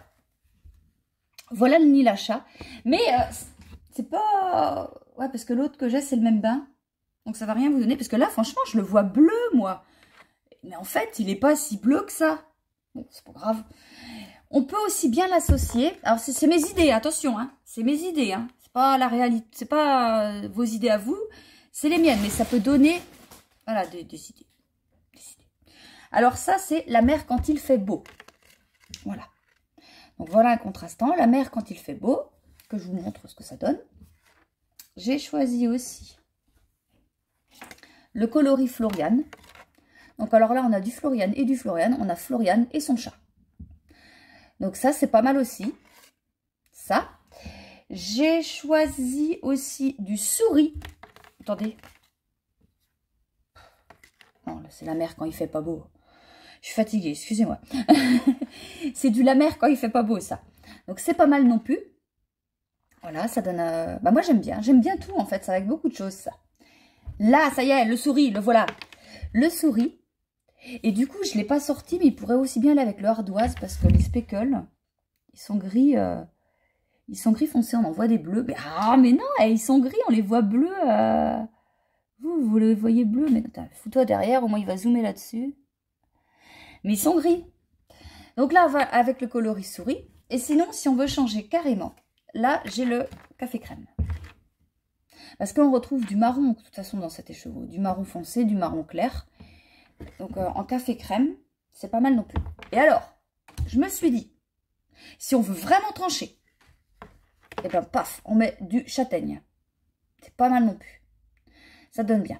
voilà le Nil à chat. Mais c'est pas... Ouais, parce que l'autre que j'ai, c'est le même bain. Donc ça va rien vous donner. Parce que là, franchement, je le vois bleu, moi. Mais en fait, il n'est pas si bleu que ça. Bon, c'est pas grave. On peut aussi bien l'associer. Alors, c'est mes idées, attention, hein. C'est mes idées, hein. C'est pas la réalité, c'est pas vos idées à vous, c'est les miennes. Mais ça peut donner, voilà, des idées. Alors ça, c'est la mer quand il fait beau. Voilà. Donc voilà un contrastant. La mer quand il fait beau, que je vous montre ce que ça donne. J'ai choisi aussi le coloris Floriane. Donc alors là, on a du Floriane et du Floriane. On a Floriane et son chat. Donc ça, c'est pas mal aussi. Ça. J'ai choisi aussi du souris. Attendez. Non, c'est la mer quand il fait pas beau. Je suis fatiguée, excusez-moi. C'est du la mer quand il fait pas beau, ça. Donc c'est pas mal non plus. Voilà, ça donne... Bah moi, j'aime bien. J'aime bien tout, en fait. Ça avec beaucoup de choses, ça. Là, ça y est, le souris, le voilà. Le souris. Et du coup, je ne l'ai pas sorti, mais il pourrait aussi bien aller avec le ardoise parce que les speckles, ils sont gris foncés, on en voit des bleus. Mais non, ils sont gris, on les voit bleus. Vous les voyez bleus, mais fous-toi derrière, au moins il va zoomer là-dessus. Mais ils sont gris. Donc là, on va avec le coloris souris. Et sinon, si on veut changer carrément, là, j'ai le café crème. Parce qu'on retrouve du marron, de toute façon, dans cet écheveau. Du marron foncé, du marron clair. Donc en café crème, c'est pas mal non plus. Et alors, je me suis dit, si on veut vraiment trancher, et bien paf, on met du châtaigne. C'est pas mal non plus. Ça donne bien.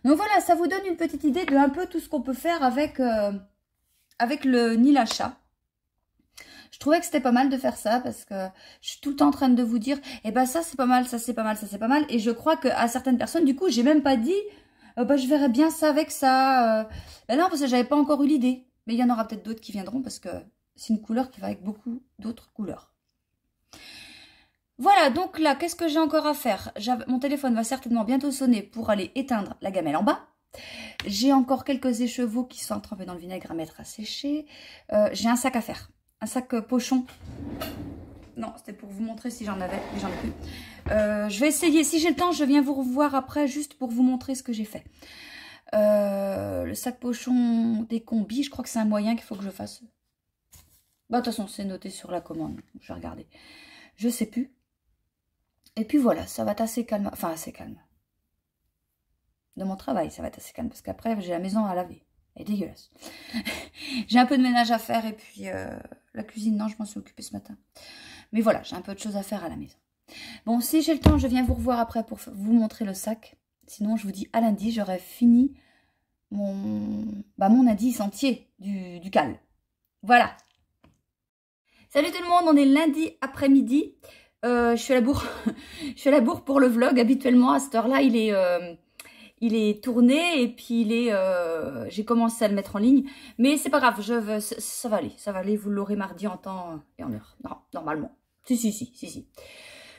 Donc voilà, ça vous donne une petite idée de un peu tout ce qu'on peut faire avec, avec le Nil à chat. Je trouvais que c'était pas mal de faire ça parce que je suis tout le temps en train de vous dire, eh ben ça c'est pas mal, ça c'est pas mal, ça c'est pas mal. Et je crois qu'à certaines personnes, du coup, j'ai même pas dit... bah, je verrais bien ça avec ça. Ben non, parce que j'avais pas encore eu l'idée. Mais il y en aura peut-être d'autres qui viendront parce que c'est une couleur qui va avec beaucoup d'autres couleurs. Voilà, donc là, qu'est-ce que j'ai encore à faire? Mon téléphone va certainement bientôt sonner pour aller éteindre la gamelle en bas. J'ai encore quelques écheveaux qui sont trempés dans le vinaigre à mettre à sécher. J'ai un sac à faire. Un sac pochon. Non, c'était pour vous montrer si j'en avais, mais j'en ai plus. Je vais essayer, si j'ai le temps, je viens vous revoir après, juste pour vous montrer ce que j'ai fait. Le sac pochon des combis, je crois que c'est un moyen qu'il faut que je fasse. Bah, de toute façon, c'est noté sur la commande, je vais regarder. Je sais plus. Et puis voilà, ça va être assez calme, enfin assez calme. De mon travail, ça va être assez calme, parce qu'après, j'ai la maison à laver. Elle est dégueulasse. J'ai un peu de ménage à faire, et puis la cuisine, non, je m'en suis occupée ce matin. Mais voilà, j'ai un peu de choses à faire à la maison. Bon, si j'ai le temps, je viens vous revoir après pour vous montrer le sac. Sinon, je vous dis à lundi, j'aurai fini mon indice entier du cal. Voilà. Salut tout le monde, on est lundi après-midi. Je suis à la bourre. Je suis à la bourre pour le vlog. Habituellement, à cette heure-là, il est tourné et puis j'ai commencé à le mettre en ligne. Mais c'est pas grave, ça va aller. Vous l'aurez mardi en temps et en heure. Non, normalement. Si.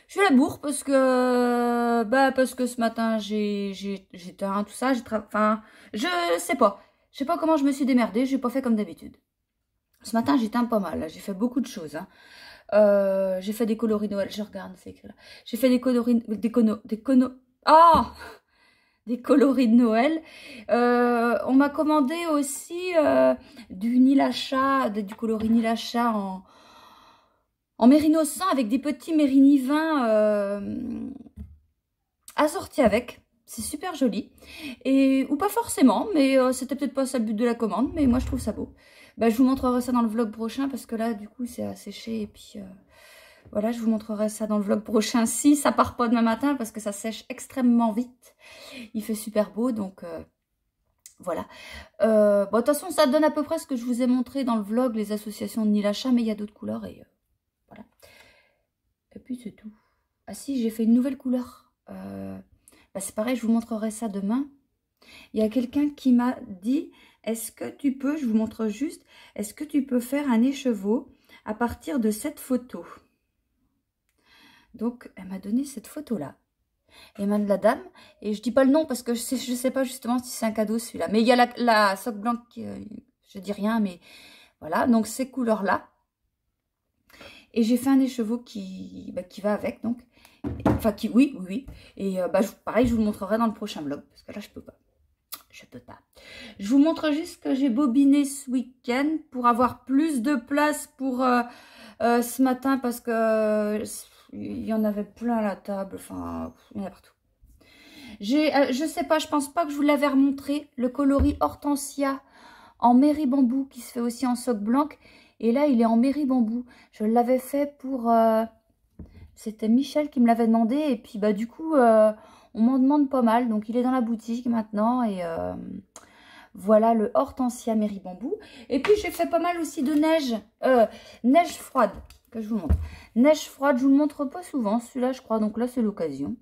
Je suis à la bourre parce que ce matin j'ai teint, tout ça, enfin, je sais pas comment je me suis démerdée, j'ai pas fait comme d'habitude. Ce matin j'ai teint pas mal, j'ai fait beaucoup de choses, hein. J'ai fait des coloris Noël, je regarde, c'est écrit là. J'ai fait des coloris des coloris de Noël. On m'a commandé aussi du Nil à chat, du coloris Nil à chat en mérino 100 avec des petits mérinivins assortis avec. C'est super joli. Et, ou pas forcément, mais c'était peut-être pas ça le but de la commande, mais moi je trouve ça beau. Bah, je vous montrerai ça dans le vlog prochain parce que là, du coup, c'est asséché. Et puis, voilà, je vous montrerai ça dans le vlog prochain si ça part pas demain matin parce que ça sèche extrêmement vite. Il fait super beau, donc voilà. Bon, de toute façon, ça donne à peu près ce que je vous ai montré dans le vlog, les associations de Nil Achat, mais il y a d'autres couleurs et voilà. Et puis, c'est tout. Ah si, j'ai fait une nouvelle couleur. Bah, c'est pareil, je vous montrerai ça demain. Il y a quelqu'un qui m'a dit, est-ce que tu peux, je vous montre juste, est-ce que tu peux faire un écheveau à partir de cette photo? Donc, elle m'a donné cette photo-là. Les mains de la dame. Et je dis pas le nom parce que je sais pas justement si c'est un cadeau celui-là. Mais il y a la soque blanche, je dis rien, mais voilà. Donc, ces couleurs-là. Et j'ai fait un écheveau qui va avec, donc. Enfin, oui. Et pareil, je vous le montrerai dans le prochain vlog. Parce que là, je peux pas. Je vous montre juste que j'ai bobiné ce week-end pour avoir plus de place pour ce matin. Parce que il y en avait plein à la table. Enfin, il y en a partout. Je sais pas, je pense pas que je vous l'avais remontré. Le coloris Hortensia en mairie bambou qui se fait aussi en soque blanche. Et là, il est en mairie bambou. Je l'avais fait pour... c'était Michel qui me l'avait demandé. Et puis, bah, du coup, on m'en demande pas mal. Donc, il est dans la boutique maintenant. Et voilà le Hortensia mairie bambou. Et puis, j'ai fait pas mal aussi de neige. Neige froide, que je vous montre. Neige froide, je vous le montre pas souvent. Celui-là, je crois. Donc là, c'est l'occasion.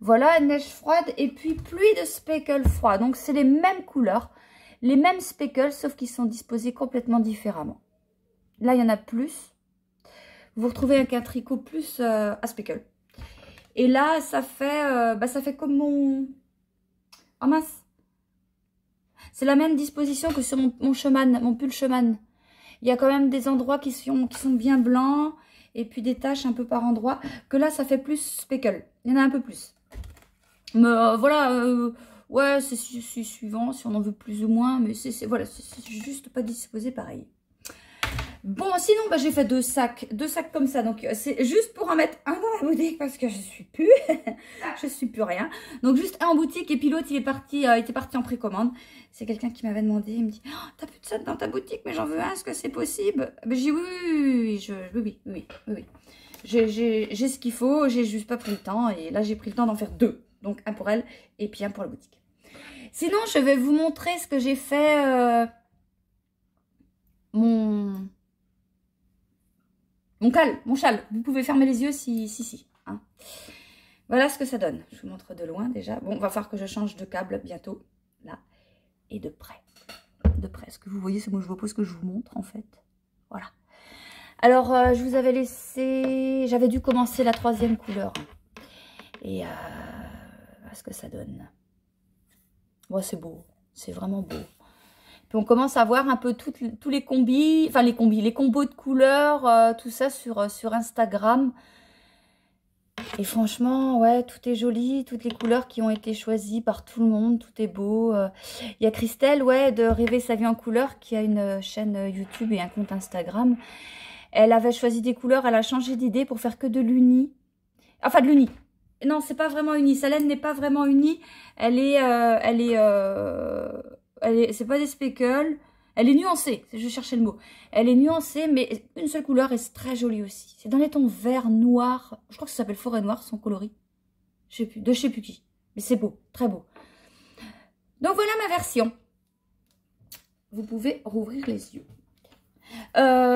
Voilà, neige froide. Et puis, pluie de speckle froid. Donc, c'est les mêmes couleurs. Les mêmes speckles, sauf qu'ils sont disposés complètement différemment. Là, il y en a plus. Vous retrouvez un tricot plus à speckle. Et là, ça fait comme mon... Oh mince. C'est la même disposition que sur mon chemin, mon pull chemin. Il y a quand même des endroits qui sont bien blancs. Et puis des taches un peu par endroit. Que là, ça fait plus speckle. Il y en a un peu plus. Mais voilà... ouais, c'est suivant, si on en veut plus ou moins, mais voilà, c'est juste pas disposé pareil. Bon, sinon, bah, j'ai fait deux sacs comme ça, donc c'est juste pour en mettre un dans la boutique parce que je suis plus rien. Donc juste un en boutique et puis l'autre il était parti en précommande. C'est quelqu'un qui m'avait demandé, il me dit, oh, t'as plus de ça dans ta boutique, mais j'en veux un, est-ce que c'est possible? Ben, j'ai dit oui. J'ai ce qu'il faut, j'ai juste pas pris le temps et là j'ai pris le temps d'en faire deux. Donc, un pour elle et puis un pour la boutique. Sinon, je vais vous montrer ce que j'ai fait. Mon châle. Vous pouvez fermer les yeux si. Hein. Voilà ce que ça donne. Je vous montre de loin déjà. Bon, va falloir que je change de câble bientôt. Là. Et de près. De près. Ce que vous voyez, c'est moi je vois pas ce que je vous montre en fait. Voilà. Alors, je vous avais laissé... J'avais dû commencer la 3e couleur. Et... ce que ça donne. Ouais, c'est beau. C'est vraiment beau. Puis on commence à voir un peu tous les combis, enfin les combos de couleurs, tout ça sur Instagram. Et franchement, ouais, tout est joli, toutes les couleurs qui ont été choisies par tout le monde, tout est beau. Il y a Christelle, ouais, de Rêver sa vie en couleur, qui a une chaîne YouTube et un compte Instagram. Elle avait choisi des couleurs, elle a changé d'idée pour faire que de l'uni. Enfin, de l'uni. Non, c'est pas vraiment uni. Sa laine n'est pas vraiment unie. C'est pas des speckles. Elle est nuancée. Je cherchais le mot. Elle est nuancée, mais une seule couleur et c'est très joli aussi. C'est dans les tons vert, noir. Je crois que ça s'appelle Forêt Noire, son coloris. Je sais plus qui. Mais c'est beau, très beau. Donc voilà ma version. Vous pouvez rouvrir les yeux.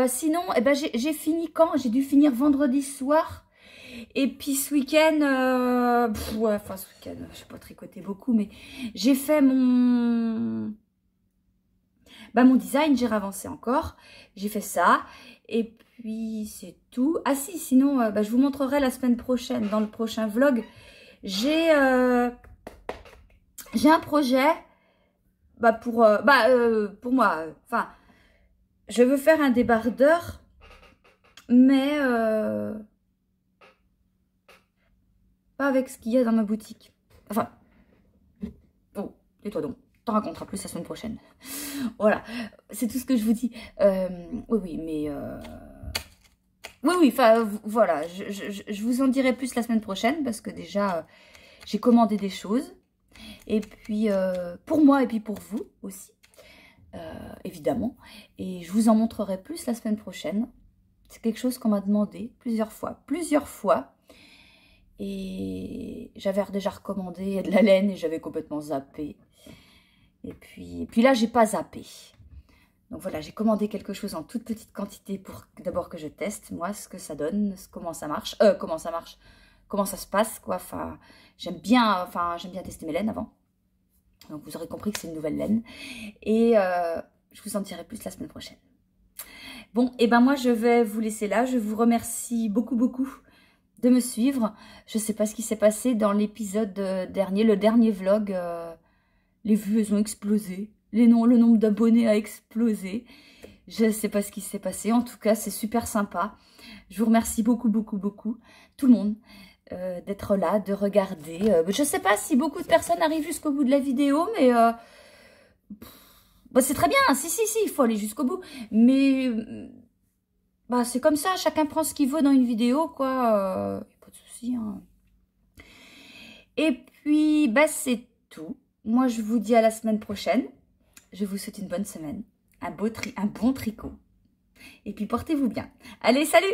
Sinon, eh ben, j'ai fini quand? J'ai dû finir vendredi soir. Et puis ce week-end, ce week-end, je n'ai pas tricoté beaucoup, mais j'ai fait mon design, j'ai avancé encore, j'ai fait ça, et puis c'est tout. Ah si, sinon, je vous montrerai la semaine prochaine, dans le prochain vlog, j'ai un projet, pour moi, enfin, je veux faire un débardeur, mais... pas avec ce qu'il y a dans ma boutique. Enfin, bon, tais-toi donc. T'en raconteras plus la semaine prochaine. Voilà, c'est tout ce que je vous dis. Oui, mais... Oui, enfin, voilà, je vous en dirai plus la semaine prochaine parce que déjà, J'ai commandé des choses. Et puis, pour moi et puis pour vous aussi, évidemment. Et je vous en montrerai plus la semaine prochaine. C'est quelque chose qu'on m'a demandé plusieurs fois. Et j'avais déjà recommandé de la laine et j'avais complètement zappé. Et puis là, j'ai pas zappé. Donc voilà, j'ai commandé quelque chose en toute petite quantité pour d'abord que je teste, moi, ce que ça donne, comment ça marche, comment ça se passe, quoi. Enfin, j'aime bien tester mes laines avant. Donc vous aurez compris que c'est une nouvelle laine. Et je vous en dirai plus la semaine prochaine. Bon, et ben moi, je vais vous laisser là. Je vous remercie beaucoup de me suivre. Je ne sais pas ce qui s'est passé dans l'épisode dernier, le dernier vlog. Les vues, elles ont explosé. Le nombre d'abonnés a explosé. Je ne sais pas ce qui s'est passé. En tout cas, c'est super sympa. Je vous remercie beaucoup. Tout le monde d'être là, de regarder. Je ne sais pas si beaucoup de personnes arrivent jusqu'au bout de la vidéo, mais bah, c'est très bien. Si, il faut aller jusqu'au bout. Mais bah, c'est comme ça. Chacun prend ce qu'il veut dans une vidéo, quoi. Pas de souci. Hein. Et puis, bah, c'est tout. Moi, je vous dis à la semaine prochaine. Je vous souhaite une bonne semaine, un bon tricot. Et puis, portez-vous bien. Allez, salut!